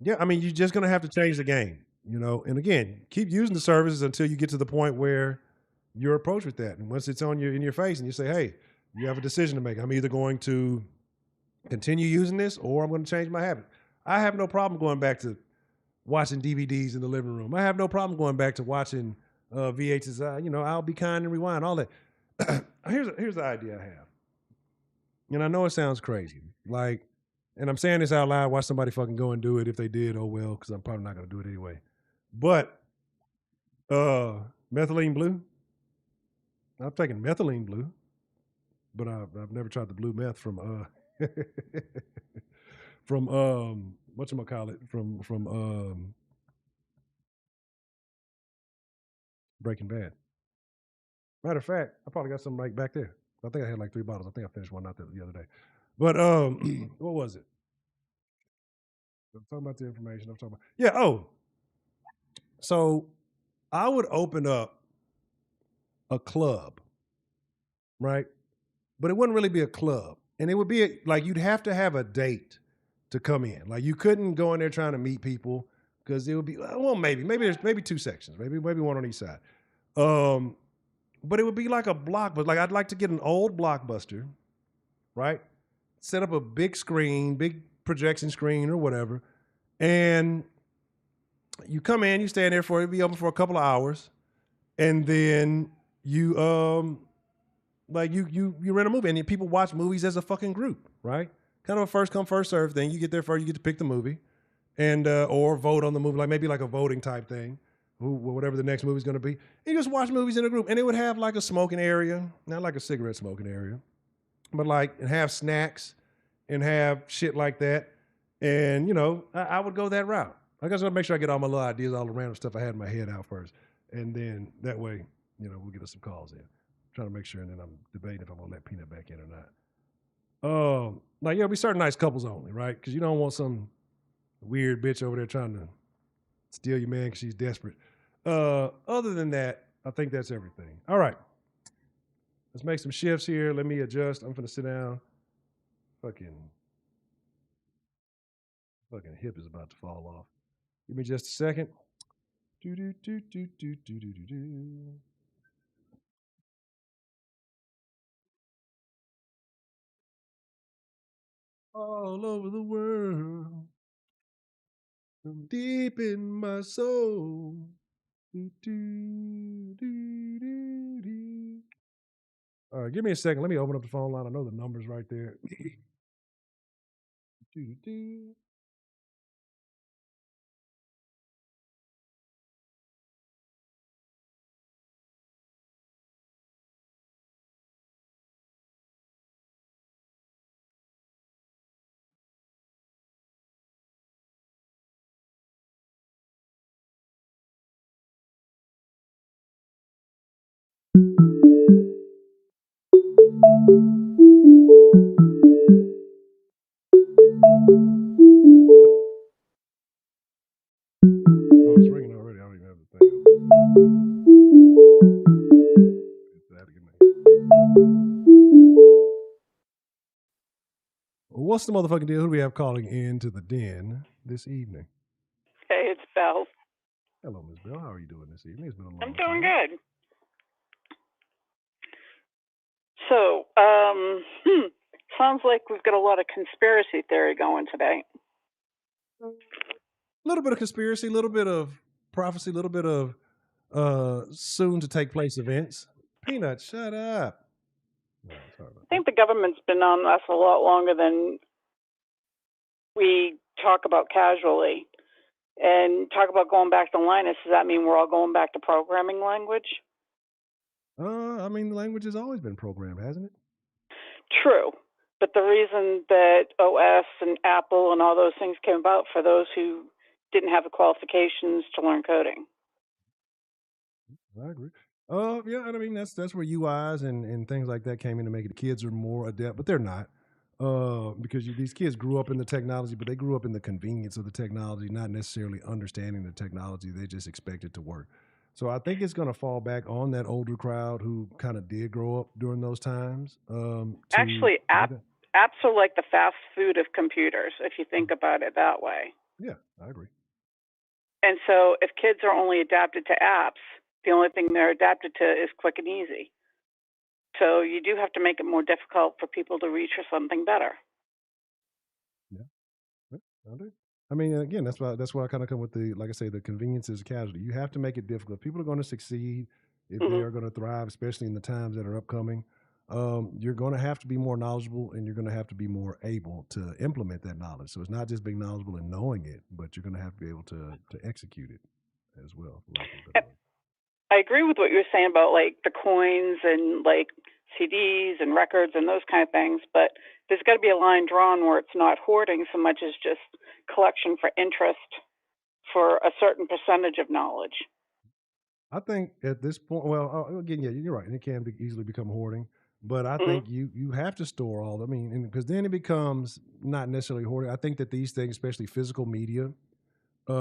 Yeah, I mean, you're just gonna have to change the game, And again, keep using the services until you get to the point where you're approached with that. And once it's in your face, and you say, "Hey, you have a decision to make. I'm either going to continue using this, or I'm going to change my habit." I have no problem going back to watching DVDs in the living room. I have no problem going back to watching VHS. I'll Be Kind and Rewind, all that. Here's the idea I have, and I know it sounds crazy, like, and I'm saying this out loud. Watch somebody fucking go and do it. If they did, oh well, because I'm probably not going to do it anyway. But methylene blue. I've taken methylene blue, but I've never tried the blue meth from from whatchamacallit, from Breaking Bad. Matter of fact, I probably got some right back there. I think I had like 3 bottles. I think I finished one out the other day. But what was it? I'm talking about the information. I'm talking about, yeah. Oh, so I would open up a club, right? but it wouldn't really be a club. And it would be like you'd have to have a date to come in. Like you couldn't go in there trying to meet people because it would be well, maybe there's maybe two sections, maybe one on each side. Um, but it would be like a blockbuster. Like I'd like to get an old blockbuster, right? Set up a big screen, big projection screen or whatever, and you come in, you stand there for it, be open for a couple of hours, and then you like you rent a movie, and people watch movies as a fucking group, right? Kind of a first come first serve thing. You get there first, you get to pick the movie, and or vote on the movie, like maybe like a voting type thing, whatever the next movie's going to be. And you just watch movies in a group, and it would have like a smoking area, not like a cigarette smoking area, but like and have snacks and have shit like that. And you know, I would go that route. I guess I'll make sure I get all my little ideas, all the random stuff I had in my head out first, and then that way, you know, we'll get us some calls in. Trying to make sure, and then I'm debating if I'm gonna let Peanut back in or not. Like yeah, we certain nice couples only, right? Because you don't want some weird bitch over there trying to steal your man because she's desperate. Other than that, I think that's everything. All right, let's make some shifts here. Let me adjust. I'm gonna sit down. Fucking hip is about to fall off. Give me just a second. Do do do do do do do do do. All over the world, from deep in my soul. Do, do, do, do, do. All right, give me a second. Let me open up the phone line. I know the number's right there. Do, do. Oh, it's ringing already. I don't even have the thing What's the motherfucking deal? Who do we have calling into the den this evening? Hey, it's Belle. Hello, Miss Bell. How are you doing this evening? It's been a long I'm time. doing good. So, sounds like we've got a lot of conspiracy theory going today. A little bit of conspiracy, a little bit of prophecy, a little bit of soon to take place events. Peanut, shut up. No, sorry about I think the government's been on us a lot longer than we talk about casually. And talk about going back to Linus. Does that mean we're all going back to programming language? I mean, the language has always been programmed, hasn't it? True. But the reason that OS and Apple and all those things came about for those who didn't have the qualifications to learn coding. I agree. Yeah, and I mean that's where UIs and things like that came in to make it. The kids are more adept, but they're not. Because these kids grew up in the technology, but they grew up in the convenience of the technology, not necessarily understanding the technology. They just expect it to work. So I think it's going to fall back on that older crowd who kind of did grow up during those times. Actually, apps are like the fast food of computers, if you think about it that way. Yeah, I agree. And so if kids are only adapted to apps, the only thing they're adapted to is quick and easy. So you do have to make it more difficult for people to reach for something better. Yeah, I do. I mean, again, that's why I kind of come with the, like I say, the convenience is a casualty. You have to make it difficult. People are going to succeed if they are going to thrive, especially in the times that are upcoming. You're going to have to be more knowledgeable, and you're going to have to be more able to implement that knowledge. So it's not just being knowledgeable and knowing it, but you're going to have to be able to execute it as well. I agree with what you were saying about like the coins and like CDs and records and those kind of things, but there's got to be a line drawn where it's not hoarding so much as just collection for interest for a certain percentage of knowledge. I think at this point, well, again, yeah, you're right, and it can easily become hoarding. But I think you have to store all. I mean, because then it becomes not necessarily hoarding. I think that these things, especially physical media,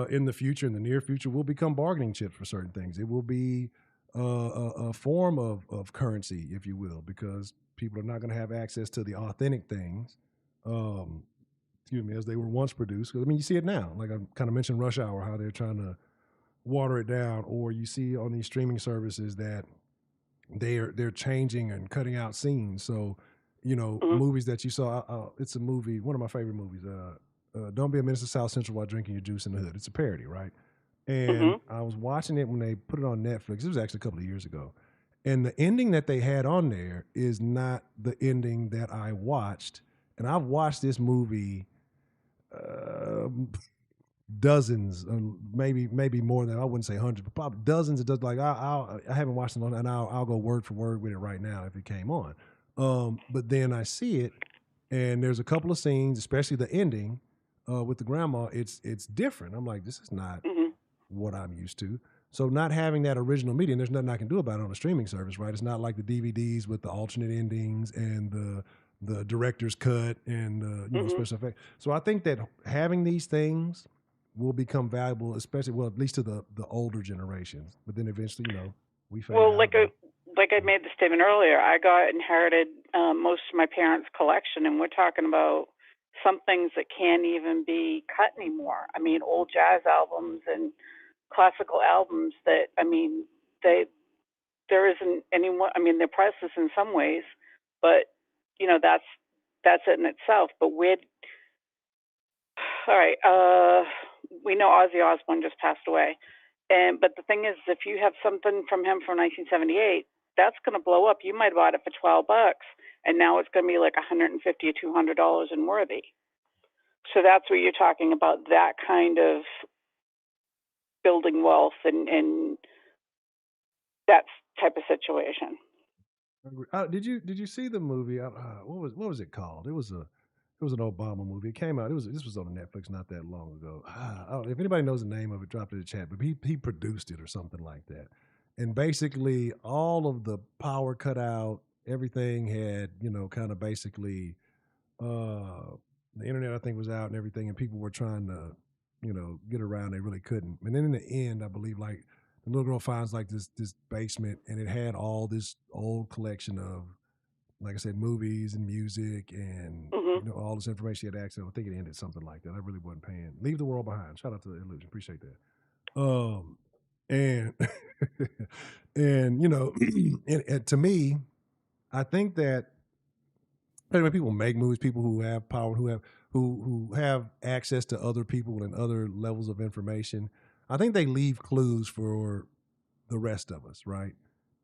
in the future, in the near future, will become bargaining chips for certain things. It will be a form of currency, if you will, because people are not going to have access to the authentic things. Um, excuse me, as they were once produced. 'Cause, I mean, you see it now. Like I kind of mentioned, Rush Hour, how they're trying to water it down, or you see on these streaming services that they're changing and cutting out scenes. So, Mhm. movies that you saw. It's a movie, one of my favorite movies. Don't Be a Menace to South Central while drinking your juice in the hood. It's a parody, right? And Mhm. I was watching it when they put it on Netflix. It was actually a couple of years ago. And the ending that they had on there is not the ending that I watched. And I've watched this movie um, dozens, maybe more than I wouldn't say hundreds, but probably dozens. It does like I haven't watched it on, and I'll go word for word with it right now if it came on. But then I see it, and there's a couple of scenes, especially the ending with the grandma. It's different. I'm like, this is not Mhm. what I'm used to. So not having that original medium, there's nothing I can do about it on a streaming service, right? It's not like the DVDs with the alternate endings and the director's cut and Mhm. special effects. So I think that having these things will become valuable, especially at least to the older generations. But then eventually, we fade Well, out. like I made the statement earlier, I got inherited most of my parents' collection, and we're talking about some things that can't even be cut anymore. I mean, old jazz albums and classical albums that, I mean, they there isn't anyone. I mean, they're priceless in some ways, but that's it in itself. But we're all right. We know Ozzy Osbourne just passed away, and but the thing is, if you have something from him from 1978, that's going to blow up. You might have bought it for $12, and now it's going to be like 150 or $200 in worthy. So that's what you're talking about. That kind of building wealth and that type of situation. Did you see the movie? What was it called? It was an Obama movie. It came out. This was on Netflix not that long ago. If anybody knows the name of it, drop it in the chat. But he produced it or something like that. And basically, all of the power cut out. Everything had kind of basically uh, the internet I think was out and everything, and people were trying to get around. They really couldn't. And then in the end, I believe like the little girl finds like this basement, and it had all this old collection of, like I said, movies and music and Mhm. all this information she had access. I think it ended something like that. I really wasn't paying. Leave the World Behind. Shout out to the Illusion. Appreciate that. And and and to me, I think that when people make movies, people who have power, who have access to other people and other levels of information, I think they leave clues for the rest of us, right?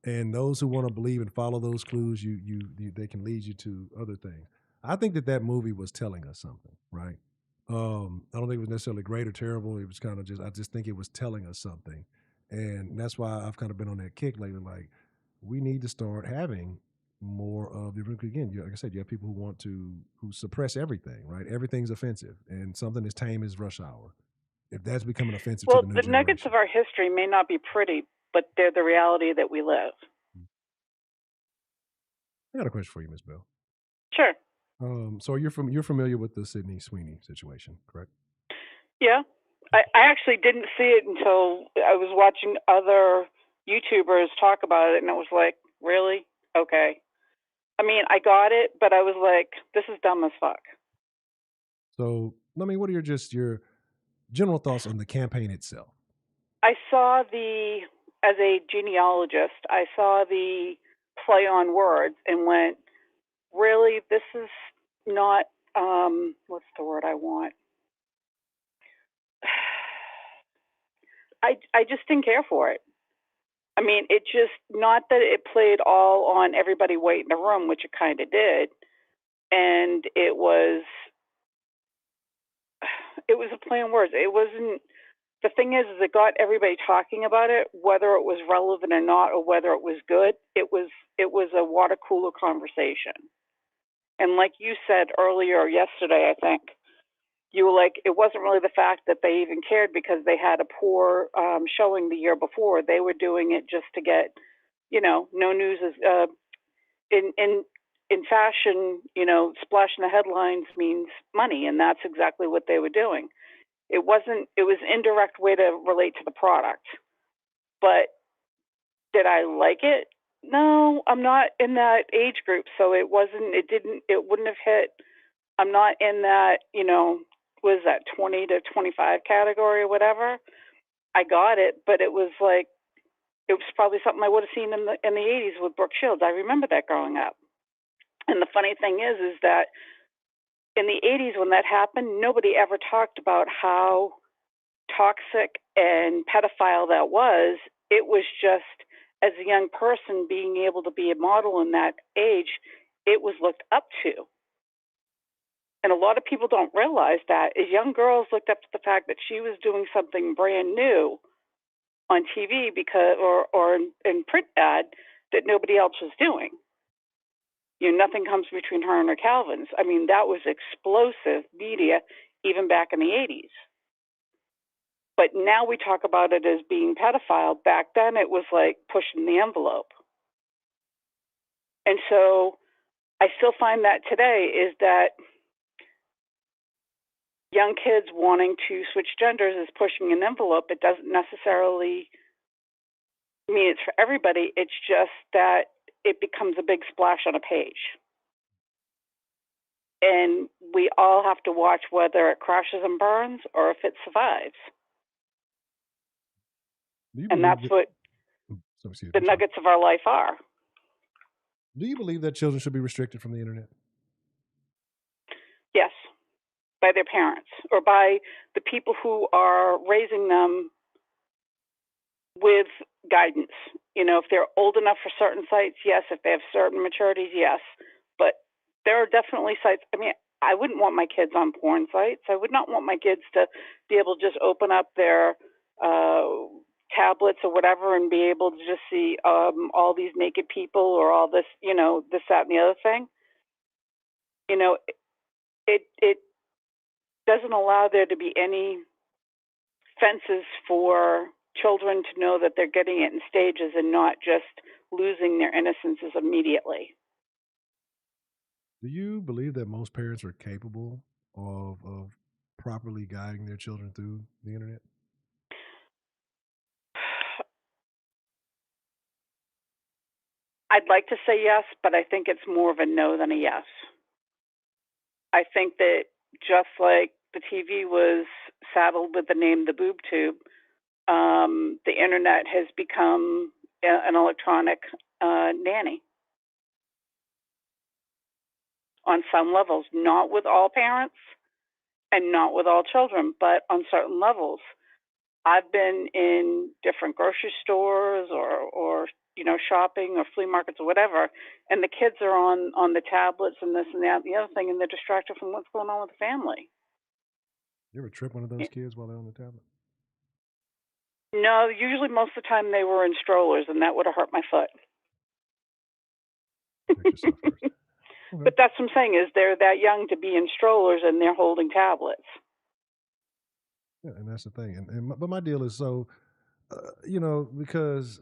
And those who want to believe and follow those clues, they can lead you to other things. I think that movie was telling us something, right? I don't think it was necessarily great or terrible. It was kind of I just think it was telling us something, and that's why I've kind of been on that kick lately. Like, we need to start having more of the again. Like I said, you have people who suppress everything, right? Everything's offensive, and something as tame as Rush Hour, if that's becoming offensive to Well, the new the nuggets generation. of our history may not be pretty, but they're the reality that we live. I got a question for you, Miss Bell. Sure. So you're familiar with the Sydney Sweeney situation, correct? Yeah. I actually didn't see it until I was watching other YouTubers talk about it, and I was like, really? Okay. I mean, I got it, but I was like, this is dumb as fuck. So, I mean, what are your general thoughts on the campaign itself? I saw as a genealogist, I saw the play on words and went, really? This is not, what's the word I want? I just didn't care for it. I mean, it just not that it played all on everybody white in the room, which it kind of did, and it was a play on words. It wasn't. The thing is it got everybody talking about it, whether it was relevant or not, or whether it was good. It was a water cooler conversation, and like you said earlier yesterday, I think you were like, it wasn't really the fact that they even cared because they had a poor showing the year before. They were doing it just to get, no news is in in fashion. Splashing the headlines means money, and that's exactly what they were doing. It wasn't. It was an indirect way to relate to the product, but Did I like it? No, I'm not in that age group, so it wouldn't have hit. I'm not in that, was that 20 to 25 category or whatever. I got it, but it was like, it was probably something I would have seen in the 80s with Brooke Shields. I remember that growing up. And the funny thing is that in the 80s when that happened, nobody ever talked about how toxic and pedophile that was. It was just, as a young person being able to be a model in that age, it was looked up to. And a lot of people don't realize that as young girls looked up to the fact that she was doing something brand new on TV or in print ad that nobody else was doing. Nothing comes between her and her Calvins. I mean, that was explosive media even back in the 80s. But now we talk about it as being pedophile. Back then it was like pushing the envelope. And so I still find that today is that young kids wanting to switch genders is pushing an envelope. It doesn't necessarily mean it's for everybody. It's just that it becomes a big splash on a page. And we all have to watch whether it crashes and burns or if it survives. And that's what the nuggets of our life are. Do you believe that children should be restricted from the internet? Yes, by their parents or by the people who are raising them with guidance. If they're old enough for certain sites, yes. If they have certain maturities, yes. But there are definitely sites. I mean, I wouldn't want my kids on porn sites. I would not want my kids to be able to just open up their tablets or whatever and be able to just see all these naked people or all this, this, that, and the other thing. It doesn't allow there to be any fences for children to know that they're getting it in stages and not just losing their innocences immediately. Do you believe that most parents are capable of properly guiding their children through the internet? I'd like to say yes, but I think it's more of a no than a yes. I think that just like the TV was saddled with the name the boob tube, the internet has become an electronic nanny on some levels, not with all parents and not with all children, but on certain levels. I've been in different grocery stores or shopping or flea markets or whatever, and the kids are on the tablets and this and that and the other thing, and they're distracted from what's going on with the family. You ever trip one of those kids while they're on the tablet? No, usually most of the time they were in strollers, and that would have hurt my foot. Protect yourself first. Okay. But that's what I'm saying is they're that young to be in strollers and they're holding tablets. Yeah, and that's the thing. But my deal is because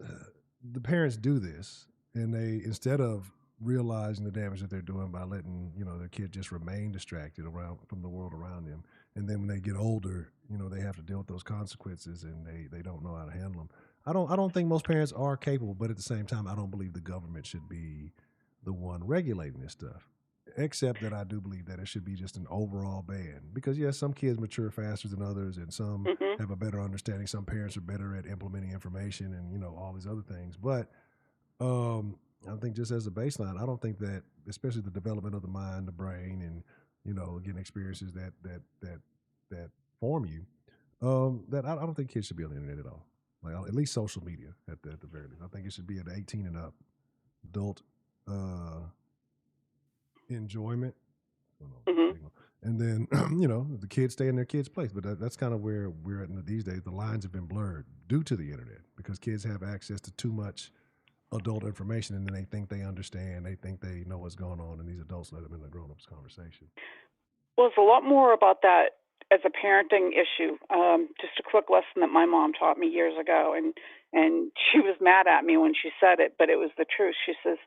the parents do this, and they instead of realizing the damage that they're doing by letting their kid just remain distracted around from the world around them, and then when they get older, they have to deal with those consequences, and they don't know how to handle them. I don't think most parents are capable, but at the same time, I don't believe the government should be the one regulating this stuff. Except that I do believe that it should be just an overall ban because yes, some kids mature faster than others, and some Mm-hmm. have a better understanding. Some parents are better at implementing information, and all these other things. But I think just as a baseline, I don't think that, especially the development of the mind, the brain, and getting experiences that form you, that I don't think kids should be on the internet at all. Like at least social media at the very least. I think it should be at 18 and up, adult enjoyment. Mm-hmm. And then the kids stay in their kids' place. But that's kind of where we're at these days. The lines have been blurred due to the internet because kids have access to too much adult information, and then they think they understand. They think they know what's going on, and these adults let them in the grown-ups conversation. Well, it's a lot more about that as a parenting issue. Just a quick lesson that my mom taught me years ago, and she was mad at me when she said it, but it was the truth. She says,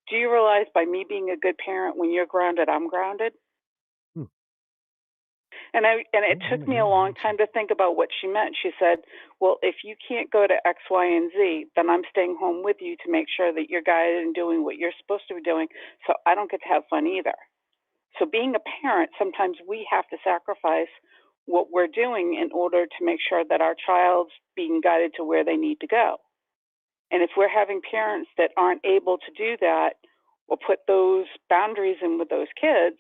"Do you realize by me being a good parent, when you're grounded, I'm grounded?" Hmm. And it Yeah, took me yeah, a that long makes time sense. to think about what she meant. She said, "Well, if you can't go to X, Y, and Z, then I'm staying home with you to make sure that you're guided and doing what you're supposed to be doing, so I don't get to have fun either." So being a parent, sometimes we have to sacrifice what we're doing in order to make sure that our child's being guided to where they need to go. And if we're having parents that aren't able to do that or put those boundaries in with those kids,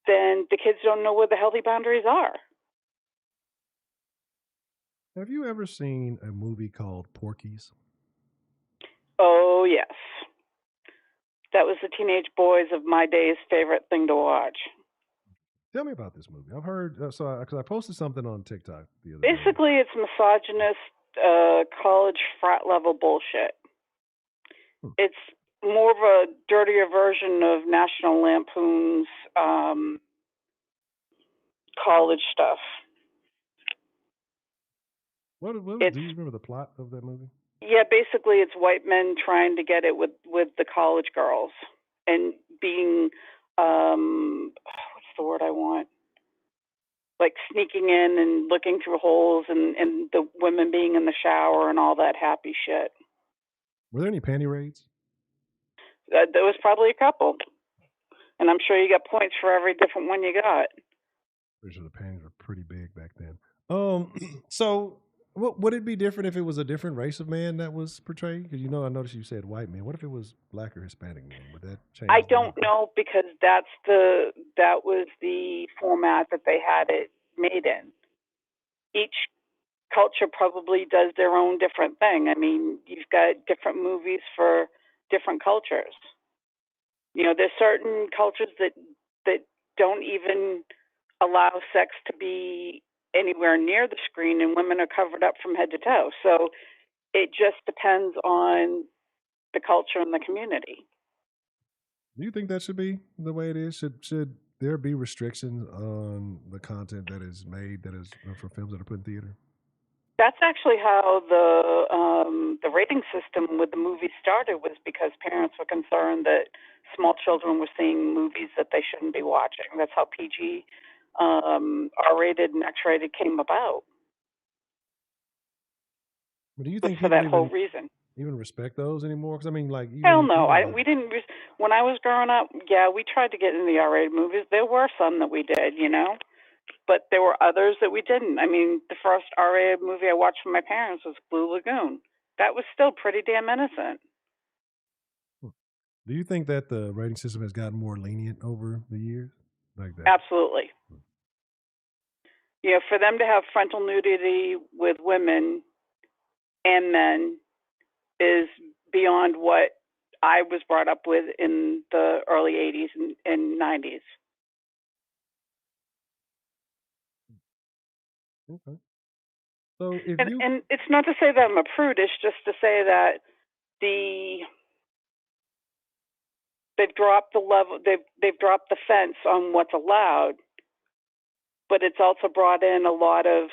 then the kids don't know where the healthy boundaries are. Have you ever seen a movie called Porky's? Oh, yes. That was the teenage boys of my day's favorite thing to watch. Tell me about this movie. I've heard because I posted something on TikTok the other day. Basically, it's misogynist college frat level bullshit. Hmm. It's more of a dirtier version of National Lampoon's college stuff. Do It's you remember the plot of that movie? Yeah, basically it's white men trying to get it with the college girls and being what's the word I want? Like sneaking in and looking through holes and the women being in the shower and all that happy shit. Were there any panty raids? There was probably a couple, and I'm sure you got points for every different one you got. Pretty sure the panties were pretty big back then. So what would it be different if it was a different race of man that was portrayed? Because I noticed you said white man. What if it was black or Hispanic man? Would that I change the whole don't thing? know because that was the format that they had it made in. Each culture probably does their own different thing. I mean, you've got different movies for different cultures. There's certain cultures that don't even allow sex to be anywhere near the screen, and women are covered up from head to toe. So it just depends on the culture and the community. Do you think that should be the way it is? Should there be restrictions on the content that is made that is for films that are put in theater? That's actually how the rating system with the movie started, was because parents were concerned that small children were seeing movies that they shouldn't be watching. That's how PG, R-rated, and X-rated came about. But do you Was think for people that whole even reason. even respect those anymore? Because I mean, like Hell even no, even the we didn't. When I was growing up, yeah, we tried to get into the R-rated movies. There were some that we did, but there were others that we didn't. I mean, the first R-rated movie I watched with my parents was Blue Lagoon. That was still pretty damn innocent. do you think that the rating system has gotten more lenient over the years? Like that. Absolutely. For them to have frontal nudity with women and men is beyond what I was brought up with in the early 80s and 90s. Okay. So if And, you and it's not to say that I'm a prude, it's just to say that the they've dropped the level, they've dropped the fence on what's allowed, but it's also brought in a lot of,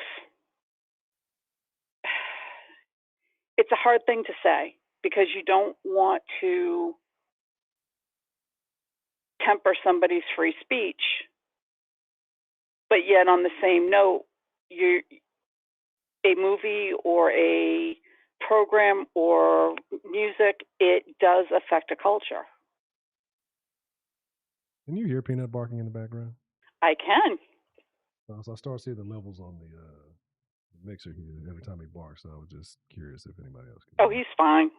it's a hard thing to say because you don't want to temper somebody's free speech, but yet on the same note, a movie or a program or music, it does affect a culture. can you hear Peanut barking in the background? I can. So I start seeing the levels on the mixer here every time he barks. So I was just curious if anybody else could Oh, hear. he's fine.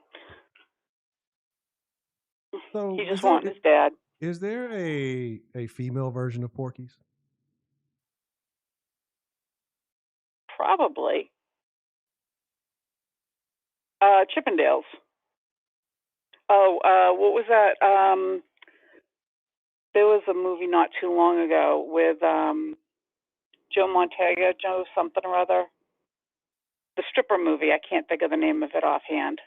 So He's just wanting his dad. is there a female version of Porky's? Probably. Chippendales. Oh, what was that? There was a movie not too long ago with Joe Montega, Joe something or other. The stripper movie. I can't think of the name of it offhand.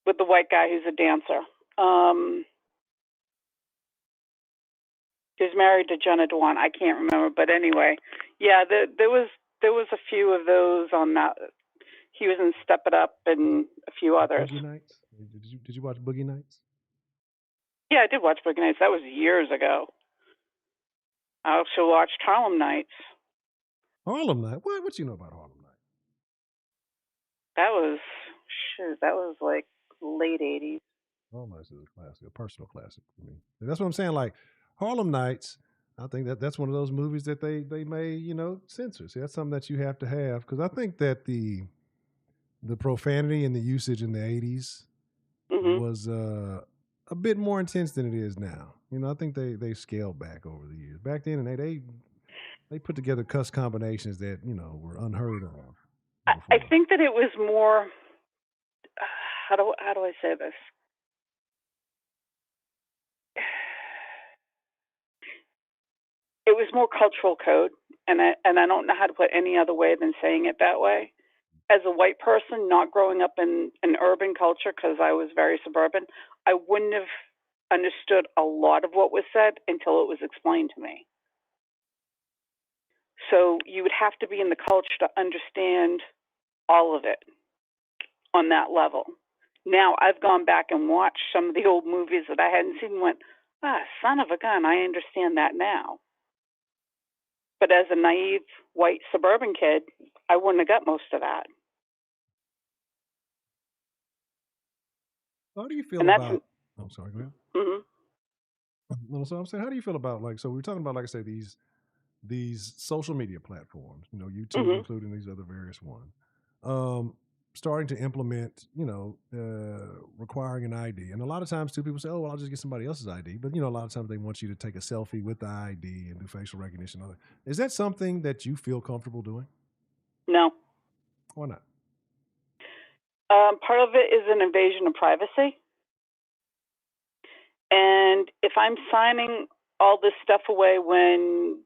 With the white guy who's a dancer. He's married to Jenna Dewan. I can't remember, but anyway, yeah, there was a few of those on that. He was in Step It Up and a few others. Boogie Nights? Did you watch Boogie Nights? Yeah, I did watch Boogie Nights. That was years ago. I also watched Harlem Nights. Harlem Night. What you know about Harlem Night? That was that was like late '80s. Harlem Nights is a classic, a personal classic for me. And that's what I'm saying. Like Harlem Nights, I think that's one of those movies that they may censor. See, that's something that you have to have because I think that the profanity and the usage in the '80s Mhm. was a bit more intense than it is now. I think they scaled back over the years. Back then, and they put together cuss combinations that were unheard of I before. think that it was more. How do I say this? It was more cultural code, and I don't know how to put any other way than saying it that way. As a white person, not growing up in an urban culture because I was very suburban, I wouldn't have understood a lot of what was said until it was explained to me. So you would have to be in the culture to understand all of it on that level. Now I've gone back and watched some of the old movies that I hadn't seen and went, son of a gun, I understand that now. But as a naive white suburban kid, I wouldn't have got most of that. How do you feel And that's, about? I'm sorry. Go ahead. mm-hmm, No, so I'm saying, how do you feel about so we're talking about, like I say, these social media platforms, YouTube, mm-hmm. including these other various ones, um, starting to implement, requiring an ID. And a lot of times too, people say, oh, well, I'll just get somebody else's ID. But, a lot of times they want you to take a selfie with the ID and do facial recognition. Is that something that you feel comfortable doing? No. Why not? Part of it is an invasion of privacy. And if I'm signing all this stuff away when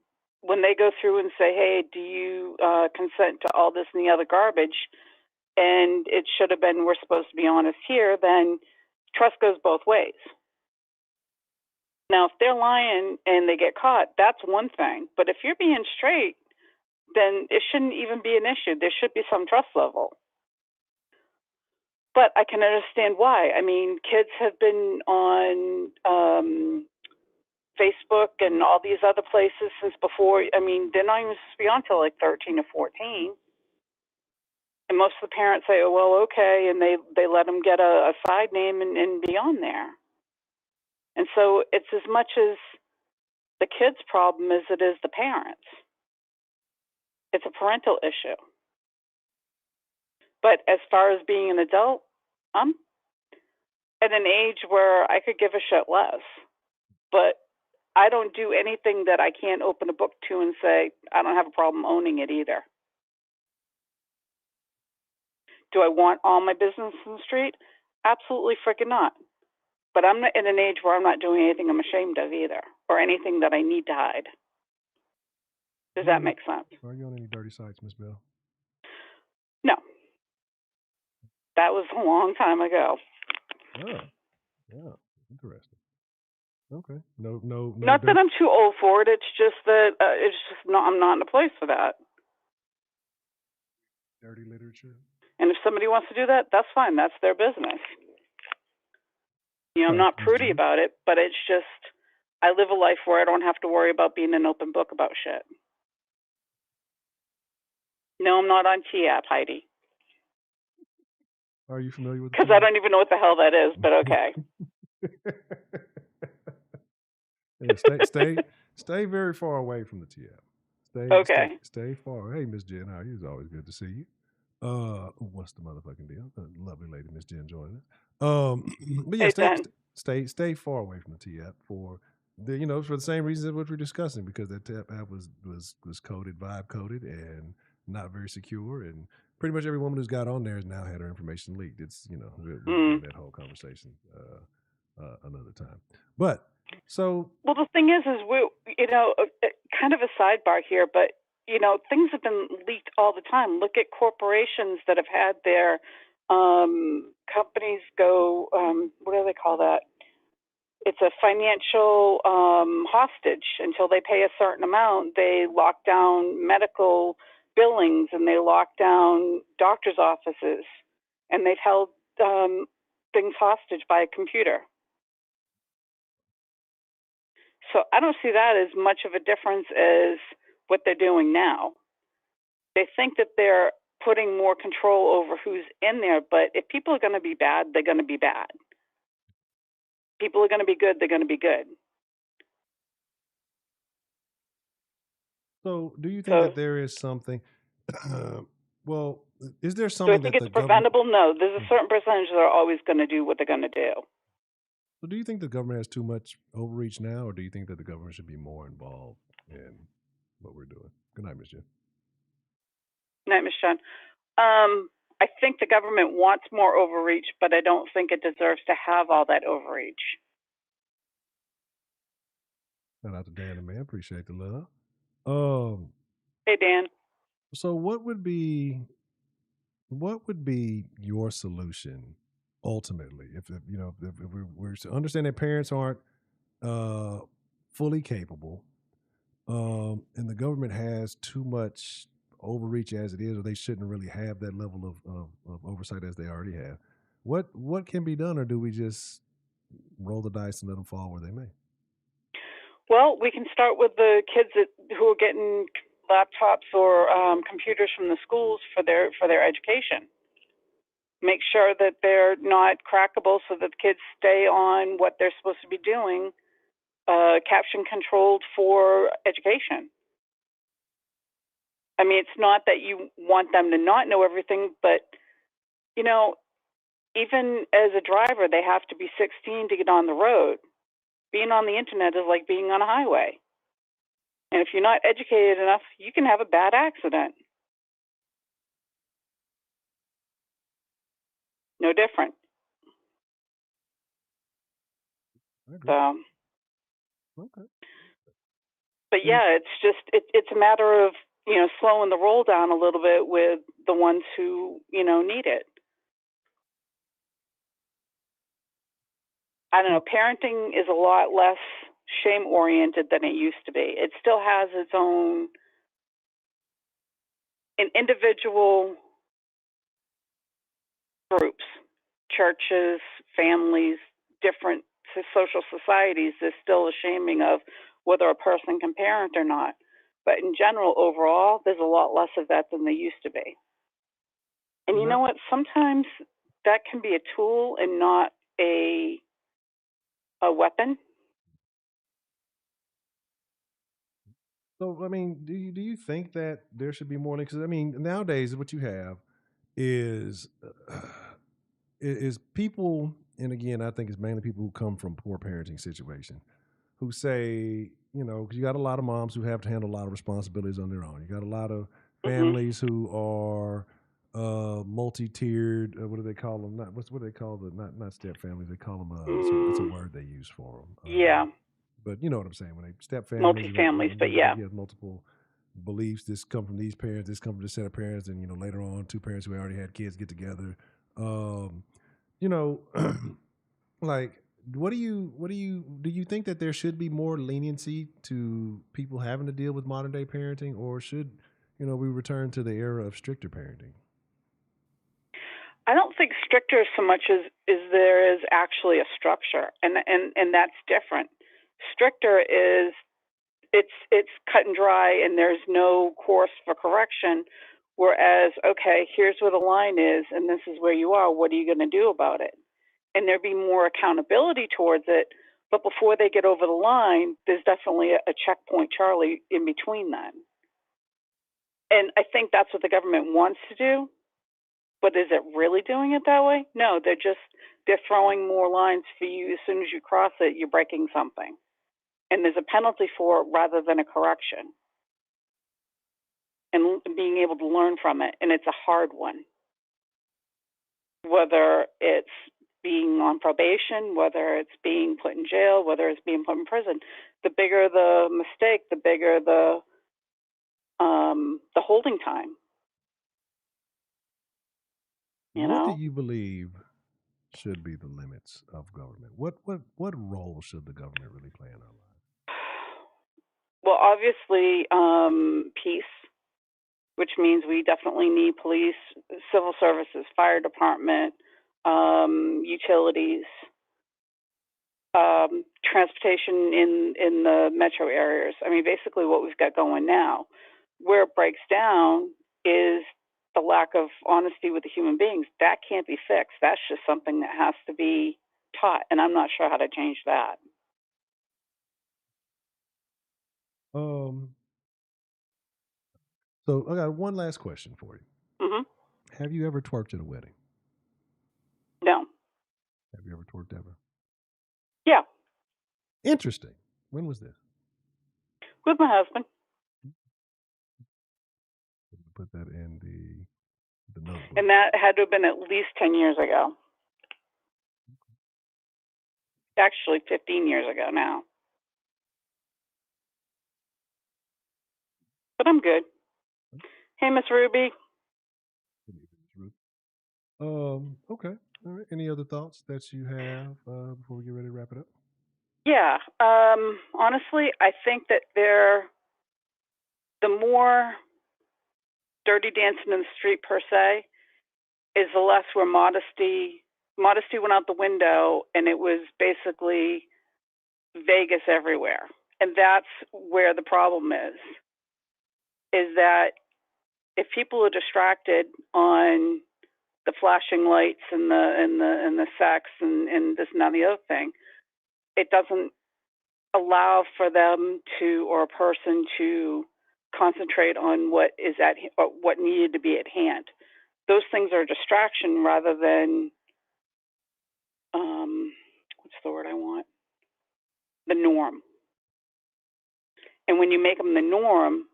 they go through and say, hey, do you consent to all this and the other garbage, and it should have been, we're supposed to be honest here, then trust goes both ways. Now, if they're lying and they get caught, that's one thing. But if you're being straight, then it shouldn't even be an issue. There should be some trust level. But I can understand why. I mean, kids have been on Facebook and all these other places since before. I mean, they're not even supposed to be on until like 13 or 14. And most of the parents say, oh, well, okay, and they let them get a side name and be on there. And so it's as much as the kid's problem as it is the parents. It's a parental issue. But as far as being an adult, I'm at an age where I could give a shit less. But I don't do anything that I can't open a book to and say, I don't have a problem owning it either. Do I want all my business in the street? Absolutely freaking not. But I'm not in an age where I'm not doing anything I'm ashamed of either, or anything that I need to hide. Does that make sense? Are you on any dirty sites, Miss Bell? No. That was a long time ago. Oh, yeah, interesting. Okay, no. Not that I'm too old for it. It's just that I'm not in a place for that. Dirty literature. And if somebody wants to do that, that's fine. That's their business. I'm not prudy about it, but it's just I live a life where I don't have to worry about being an open book about shit. No, I'm not on T-App, Heidi. Are you familiar with? Because I don't even know what the hell that is, but okay. Yeah, stay very far away from the T-App. Stay far. Hey, Miss Jen, how are you? It's always good to see you. What's the motherfucking deal? The lovely lady, Miss Jen, joining us. But yeah, Hey, stay far away from the T-App for the same reasons that we're discussing, because that app was coded, vibe coded, and not very secure, and pretty much every woman who's got on there has now had her information leaked. It's we'll get into that whole conversation another time. But so, well, the thing is we kind of a sidebar here, but things have been leaked all the time. Look at corporations that have had their companies go. What do they call that? It's a financial hostage until they pay a certain amount. They lock down medical billings and they lock down doctors' offices, and they've held things hostage by a computer. So I don't see that as much of a difference as what they're doing now. They think that they're putting more control over who's in there, but if people are going to be bad, they're going to be bad. People are going to be good, they're going to be good. So, do you think So that there is something? Well, is there do I something think that it's the government? preventable? No. There's a Mm. certain percentage that are always going to do what they're going to do. So, do you think the government has too much overreach now, or do you think that the government should be more involved in what we're doing? Good night, Miss Jen. Night, Miss John. I think the government wants more overreach, but I don't think it deserves to have all that overreach. Shout out to Dan and man, appreciate the love. Um, Hey, Dan. so what would be your solution ultimately if you know if we're to understand that parents aren't uh fully capable, and the government has too much overreach as it is, or they shouldn't really have that level of oversight as they already have. What can be done, or do we just roll the dice and let them fall where they may? Well, we can start with the kids who are getting laptops or computers from the schools for their education. Make sure that they're not crackable, so that the kids stay on what they're supposed to be doing, caption controlled for education. I mean, it's not that you want them to not know everything, but you know, even as a driver, they have to be 16 to get on the road. Being on the internet is like being on a highway. And if you're not educated enough, you can have a bad accident. No different. I agree. So, Okay. but And yeah, it's just it's a matter of slowing the roll down a little bit with the ones who need it. I don't know. well, Parenting is a lot less shame oriented than it used to be. It still has its own in individual groups, churches, families, different social societies. There's still a shaming of whether a person can parent or not. But in general, overall, there's a lot less of that than there used to be. And you know not what? Sometimes that can be a tool and not a weapon. so. I mean, do you think that there should be more? Because I mean, nowadays what you have is is people, and again, I think it's mainly people who come from poor parenting situation, who say, because you got a lot of moms who have to handle a lot of responsibilities on their own. You got a lot of Mhm. families who are multi-tiered. What do they call them? Not what do they call the not step families? They call them. It's a Mm, word they use for them. yeah, But you know what I'm saying. When they step families, multi-families, but yeah. you have multiple beliefs. This come from these parents. This come from this set of parents, and later on, two parents who already had kids get together. Um, you know, like, do you think that there should be more leniency to people having to deal with modern day parenting, or should we return to the era of stricter parenting? I don't think stricter so much as there is actually a structure, and that's different. Stricter is it's cut and dry, and there's no course for correction. Whereas, okay, here's where the line is, and this is where you are. What are you going to do about it? And there be more accountability towards it. But before they get over the line, there's definitely a checkpoint, Charlie, in between that. And I think that's what the government wants to do. But is it really doing it that way? No, they're throwing more lines for you. As soon as you cross it, you're breaking something, and there's a penalty for it rather than a correction, and being able to learn from it. And it's a hard one, whether it's being on probation, whether it's being put in jail, whether it's being put in prison. The bigger the mistake, the bigger the holding time. You What do know. you believe should be the limits of government? What role should the government really play in our lives? Well, obviously, peace, which means we definitely need police, civil services, fire department, utilities, transportation in the metro areas. I mean, basically what we've got going now. Where it breaks down is the lack of honesty with the human beings. That can't be fixed. That's just something that has to be taught, and I'm not sure how to change that. So I got one last question for you. Hmm. Have you ever twerked at a wedding? No. Have you ever twerked ever? Yeah, Interesting. When was this? with my husband. Put that in the notebook. And that had to have been at least 10 years ago. Actually, 15 years ago now. But I'm good. Hey, Miss Ruby. Okay. All right. Any other thoughts that you have before we get ready to wrap it up? Yeah. Honestly, I think that the more dirty dancing in the street per se is the less where modesty went out the window, and it was basically Vegas everywhere. And that's where the problem is that if people are distracted on the flashing lights and the sex and this and that and the other thing, it doesn't allow for them to, or a person to, concentrate on what is or what needed to be at hand. Those things are a distraction rather than what's the word I want? The norm. And when you make them the norm,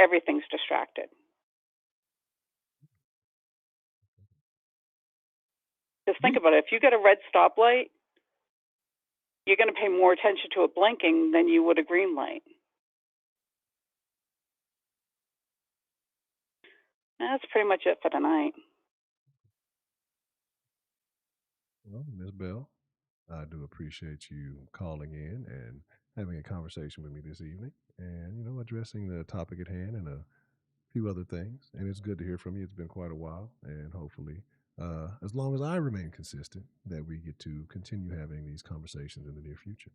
everything's distracted. Just think about it. If you get a red stoplight, you're going to pay more attention to it blinking than you would a green light. That's pretty much it for tonight. Well, Ms. Bell, I do appreciate you calling in and having a conversation with me this evening and, addressing the topic at hand and a few other things. And it's good to hear from you. It's been quite a while. And hopefully, as long as I remain consistent, that we get to continue having these conversations in the near future.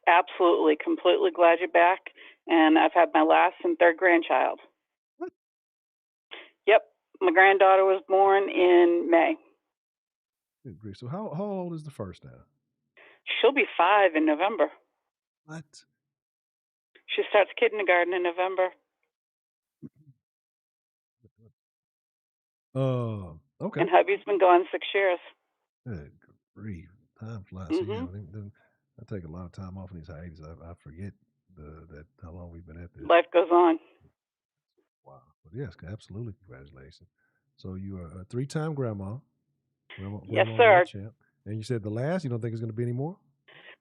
Absolutely. Completely glad you're back. And I've had my last and third grandchild. What? Yep. My granddaughter was born in May. Good grief. So how old is the first now? She'll be 5 in November. What? She starts kindergarten in November. Okay. And hubby's been gone 6 years. Good grief. Time flies. So yeah, Hmm. then I take a lot of time off in these hiatus. I forget that how long we've been at this. Life goes on. Wow. But yes, absolutely. Congratulations. So you are a 3-time grandma. Yes, Grandma sir. world champ. And you said the last, you don't think it's going to be any more?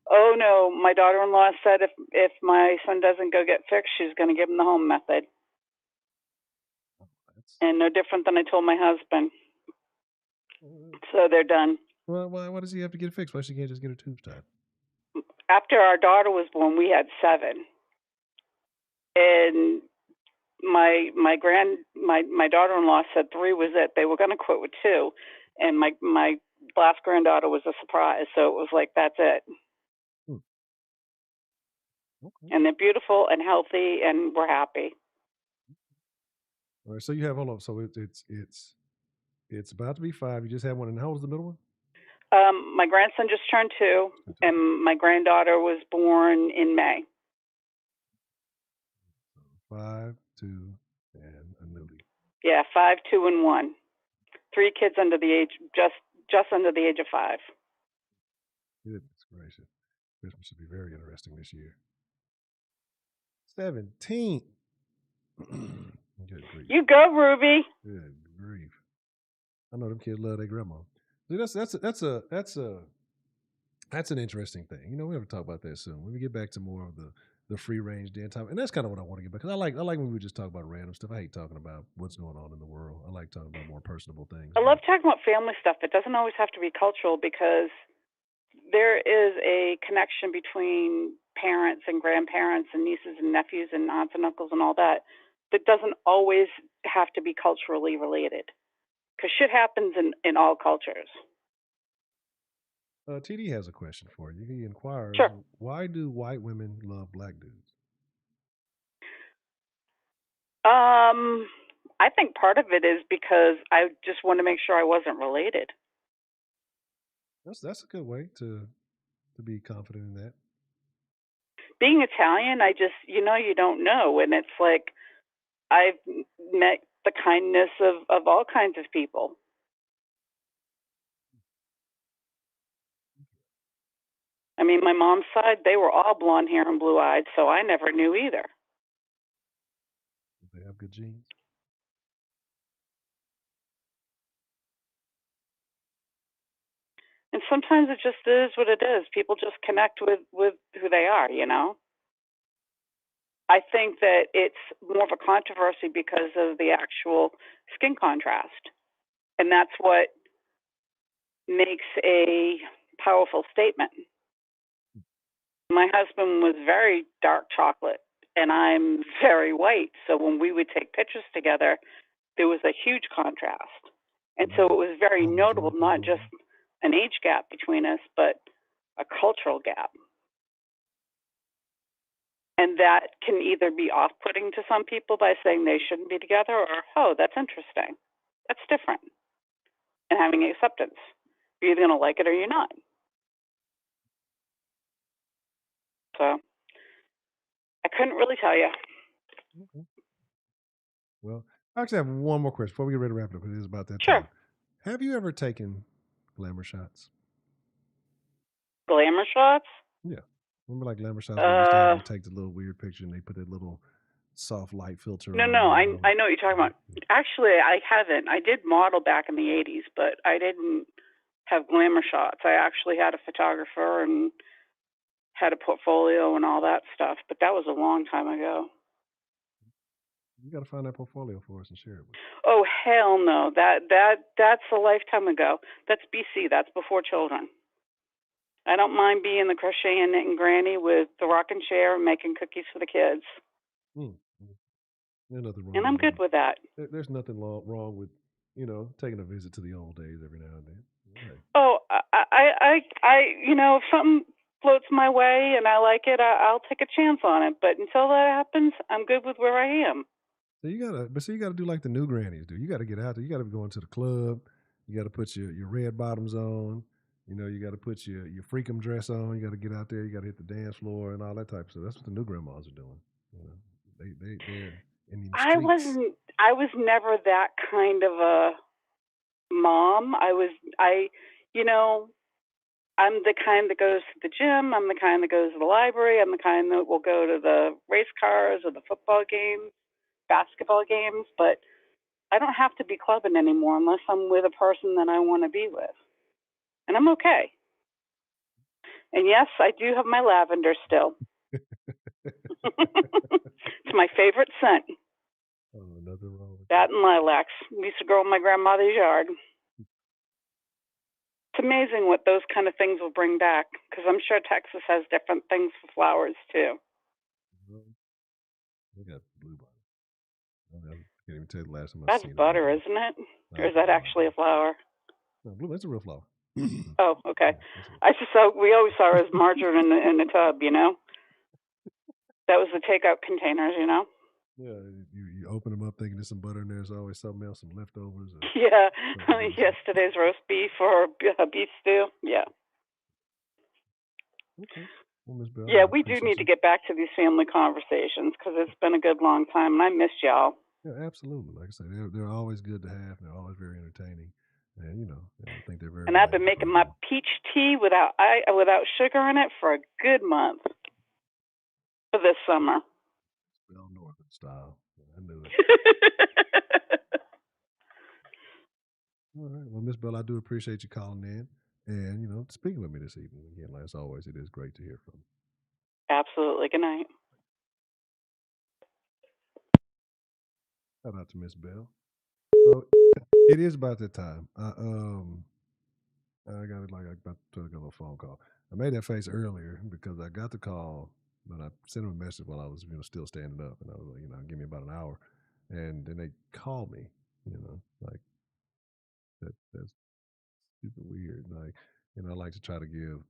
Oh no, my daughter-in-law said if my son doesn't go get fixed, she's going to give him the home method. And no different than I told my husband. So they're done. Well, why does he have to get it fixed? Why she can't just get her tubes tied? After our daughter was born, we had 7, and my daughter-in-law said 3 was it. They were going to quit with 2, and my last granddaughter was a surprise. So it was like, that's it. Okay. And they're beautiful and healthy, and we're happy. All right. So you have hold on. So it's about to be 5. You just had one, and how old's the middle one? My grandson just turned 2, and my granddaughter was born in May. 5, 2, and a newly. Yeah, 5, 2, and 1. 3 kids under the age, just under the age of 5. Goodness gracious. Christmas should be very interesting this year. 17. Good grief. You go, Ruby. Good grief. I know them kids love their grandma. See, that's an interesting thing. We have to talk about that soon. When we get back to more of the free range den time, and that's kind of what I want to get back, because I like when we just talk about random stuff. I hate talking about what's going on in the world. I like talking about more personable things. I love talking about family stuff. It doesn't always have to be cultural, because there is a connection between parents and grandparents and nieces and nephews and aunts and uncles and all that doesn't always have to be culturally related, because shit happens in all cultures. TD has a question for you. He inquires, Sure. why do white women love black dudes? I think part of it is because I just want to make sure I wasn't related. That's a good way to be confident in that. Being Italian, I just, you don't know. And it's like, I've met the kindness of all kinds of people. I mean, my mom's side, they were all blonde hair and blue eyed, so I never knew either. They have good genes. And sometimes it just is what it is. People just connect with who they are, you know? I think that it's more of a controversy because of the actual skin contrast. And that's what makes a powerful statement. My husband was very dark chocolate and I'm very white. So when we would take pictures together, there was a huge contrast. And so it was very All those notable, wrinkles not on just there. an age gap between us, but a cultural gap. And that can either be off putting to some people by saying they shouldn't be together, or, oh, that's interesting. That's different. And having acceptance. You're either going to like it or you're not. So I couldn't really tell you. Okay. Well, I actually have one more question before we get ready to wrap it up. It is about that Sure. time. Have you ever taken glamour shots? Glamour shots? Yeah. Remember like glamour shots where they used to have Uh, you take the little weird picture and they put that little soft light filter no, on no. there I and all. I know what you're talking about. Actually, I haven't. I did model back in the '80s, but I didn't have glamour shots. I actually had a photographer and had a portfolio and all that stuff, but that was a long time ago. You got to find that portfolio for us and share it with us. Oh hell no! That's a lifetime ago. That's BC. That's before children. I don't mind being the crochet and knitting granny with the rocking chair and making cookies for the kids, Mm. Mm. There's nothing wrong and with I'm good living. with that. There's nothing wrong with, taking a visit to the old days every now and then. Hey. Oh, if something floats my way and I like it, I'll take a chance on it. But until that happens, I'm good with where I am. So you gotta do like the new grannies do. You gotta get out there. You gotta be going to the club. You gotta put your red bottoms on. You gotta put your freakum dress on. You gotta get out there. You gotta hit the dance floor and all that type of stuff. That's what the new grandmas are doing. You know, they're in them I streets. wasn't. I was never that kind of a mom. You know, I'm the kind that goes to the gym. I'm the kind that goes to the library. I'm the kind that will go to the race cars or the football games, basketball games. But I don't have to be clubbing anymore unless I'm with a person that I want to be with, and I'm okay. And yes, I do have my lavender still. It's my favorite scent. Oh, nothing wrong with That and lilacs. We used to grow in my grandmother's yard. It's amazing what those kind of things will bring back because I'm sure Texas has different things for flowers too. that. We got blue bonnet. I can't even tell you the last time I That's seen a blue butter, bonnet. isn't it? I Or is have that no actually idea. a flower? No, blue. It's a real flower. Oh, okay. Yeah, that's it. I just saw we always saw her as margarine in the tub. That was the takeout containers. Yeah, you open them up thinking there's some butter in there. There's always something else, some leftovers or Yeah, something else. yesterday's roast beef or beef stew. Yeah. Okay. Well, Miss Bell, Yeah, I we do appreciate need to you. get back to these family conversations because it's been a good long time and I missed y'all. Yeah, absolutely. Like I said, they're always good to have. They're always very entertaining, and I think they're very And I've been relatable for making a my lot. peach tea without sugar in it for a good month for this summer. Bell Northern style. I knew it. All right. Well, Miss Bell, I do appreciate you calling in and speaking with me this evening. Again, like as always, it is great to hear from you. Absolutely. Good night. Shout out to Miss Bell. So it is about that time. I got it like about to take a little phone call. I made that face earlier because I got the call, but I sent him a message while I was still standing up, and I was like, give me about an hour, and then they called me, like that's super weird. Like, I like to try to give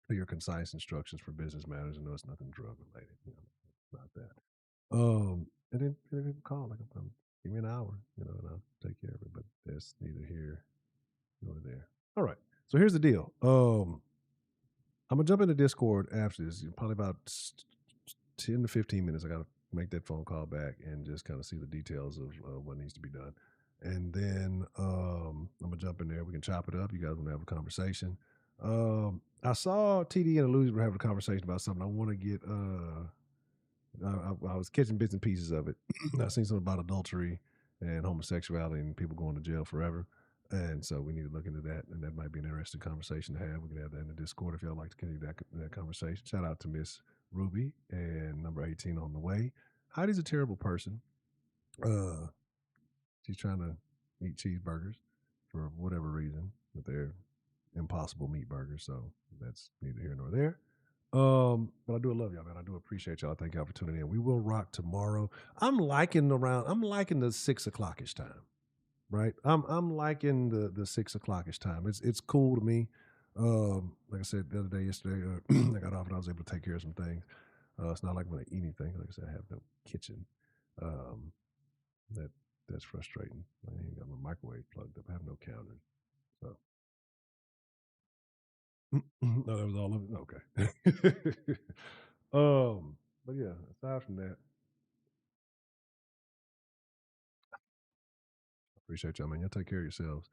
clear, concise instructions for business matters. I know it's nothing drug related. Not that. And then people call like, give me an hour, and I'll take care of it. But that's neither here nor there. All right. So here's the deal. I'm gonna jump into Discord after this. Probably about 10 to 15 minutes. I gotta make that phone call back and just kind of see the details of what needs to be done. And then I'm gonna jump in there. We can chop it up. You guys want to have a conversation. I saw TD and Illusion were having a conversation about something. I want to get. I was catching bits and pieces of it. I seen something about adultery and homosexuality and people going to jail forever. And so we need to look into that, and that might be an interesting conversation to have. We can have that in the Discord if y'all like to continue that conversation. Shout out to Miss Ruby and number 18 on the way. Heidi's a terrible person. She's trying to eat cheeseburgers for whatever reason, but they're impossible meat burgers, so that's neither here nor there. But I do love y'all, man. I do appreciate y'all. Thank y'all for tuning in. We will rock tomorrow. I'm liking the 6:00-ish time. Right, I'm liking the 6:00-ish time. It's cool to me. Like I said the other day, yesterday, I got off and I was able to take care of some things. It's not like when I eat anything. Like I said, I have no kitchen. That's frustrating. I ain't got my microwave plugged up. I have no counters. So, no, that was all of it. Okay. But yeah, aside from that, appreciate y'all, man. Y'all take care of yourselves.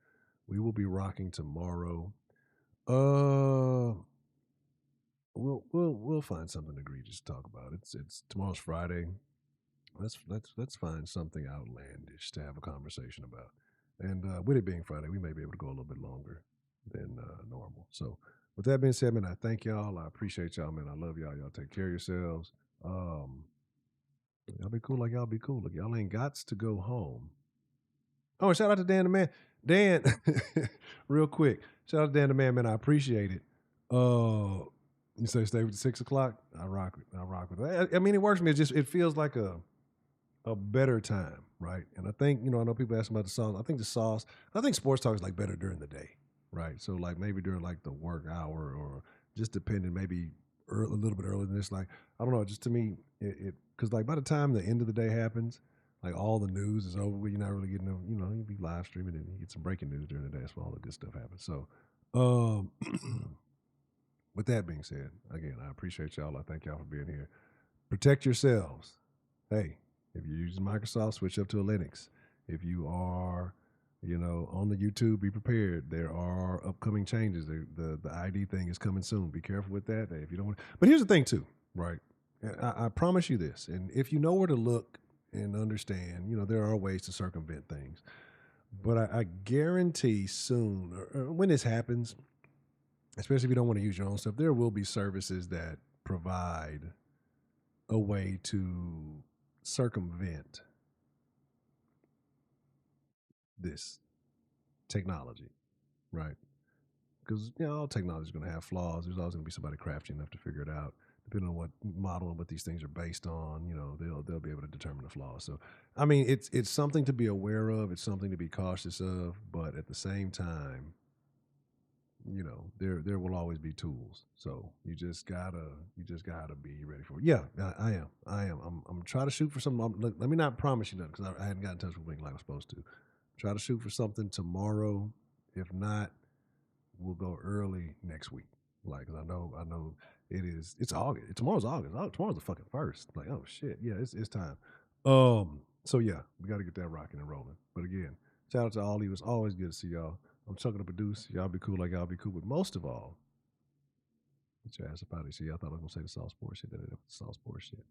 We will be rocking tomorrow. We'll find something egregious to talk about. It's tomorrow's Friday. Let's find something outlandish to have a conversation about. And with it being Friday, we may be able to go a little bit longer than normal. So with that being said, man, I thank y'all. I appreciate y'all, man. I love y'all. Y'all take care of yourselves. Y'all be cool like y'all be cool. Look, y'all ain't gots to go home. Oh, shout out to Dan the Man. Dan, real quick. Shout out to Dan the Man, man. I appreciate it. You say stay with the 6:00. I rock with it. I mean, it works for me. It feels like a better time, right? And I think, I know people ask about the sauce. I think sports talk is like better during the day, right? So like maybe during like the work hour or just depending, maybe a little bit earlier than this. Like, I don't know, just to me, because like by the time the end of the day happens, like all the news is over. You're not really getting, you'll be live streaming and you get some breaking news during the day. That's where all the good stuff happens. So, with that being said, again, I appreciate y'all. I thank y'all for being here. Protect yourselves. Hey, if you're using Microsoft, switch up to a Linux. If you are, on the YouTube, be prepared. There are upcoming changes. The ID thing is coming soon. Be careful with that. If you don't want, but here's the thing too, right? I promise you this, and if you know where to look and understand, there are ways to circumvent things. But I guarantee soon, or when this happens, especially if you don't want to use your own stuff, there will be services that provide a way to circumvent this technology, right? Because all technology is going to have flaws. There's always going to be somebody crafty enough to figure it out. Depending on what model and what these things are based on, they'll be able to determine the flaws. So, I mean, it's something to be aware of. It's something to be cautious of. But at the same time, there will always be tools. So you just gotta be ready for it. Yeah, I am. I'm trying to shoot for something. Let me not promise you nothing because I hadn't got in touch with Wink like I was supposed to. Try to shoot for something tomorrow. If not, we'll go early next week. Like, 'cause I know it's August. Tomorrow's August. Tomorrow's the fucking 1st. Like, oh shit. Yeah, it's time. So yeah, we got to get that rocking and rolling. But again, shout out to all of you. It's always good to see y'all. I'm chucking to produce. Y'all be cool like y'all be cool. But most of all, get your ass up out of here. Y'all thought I was gonna say the Sauce Sports shit. That ain't the Sauce Sports shit.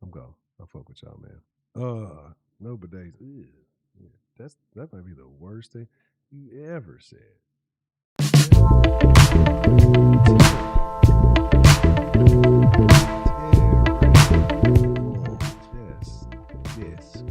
I'm gone. I fuck with y'all, man. No bidets. Yeah, that might be the worst thing you ever said. Terrible. Yes.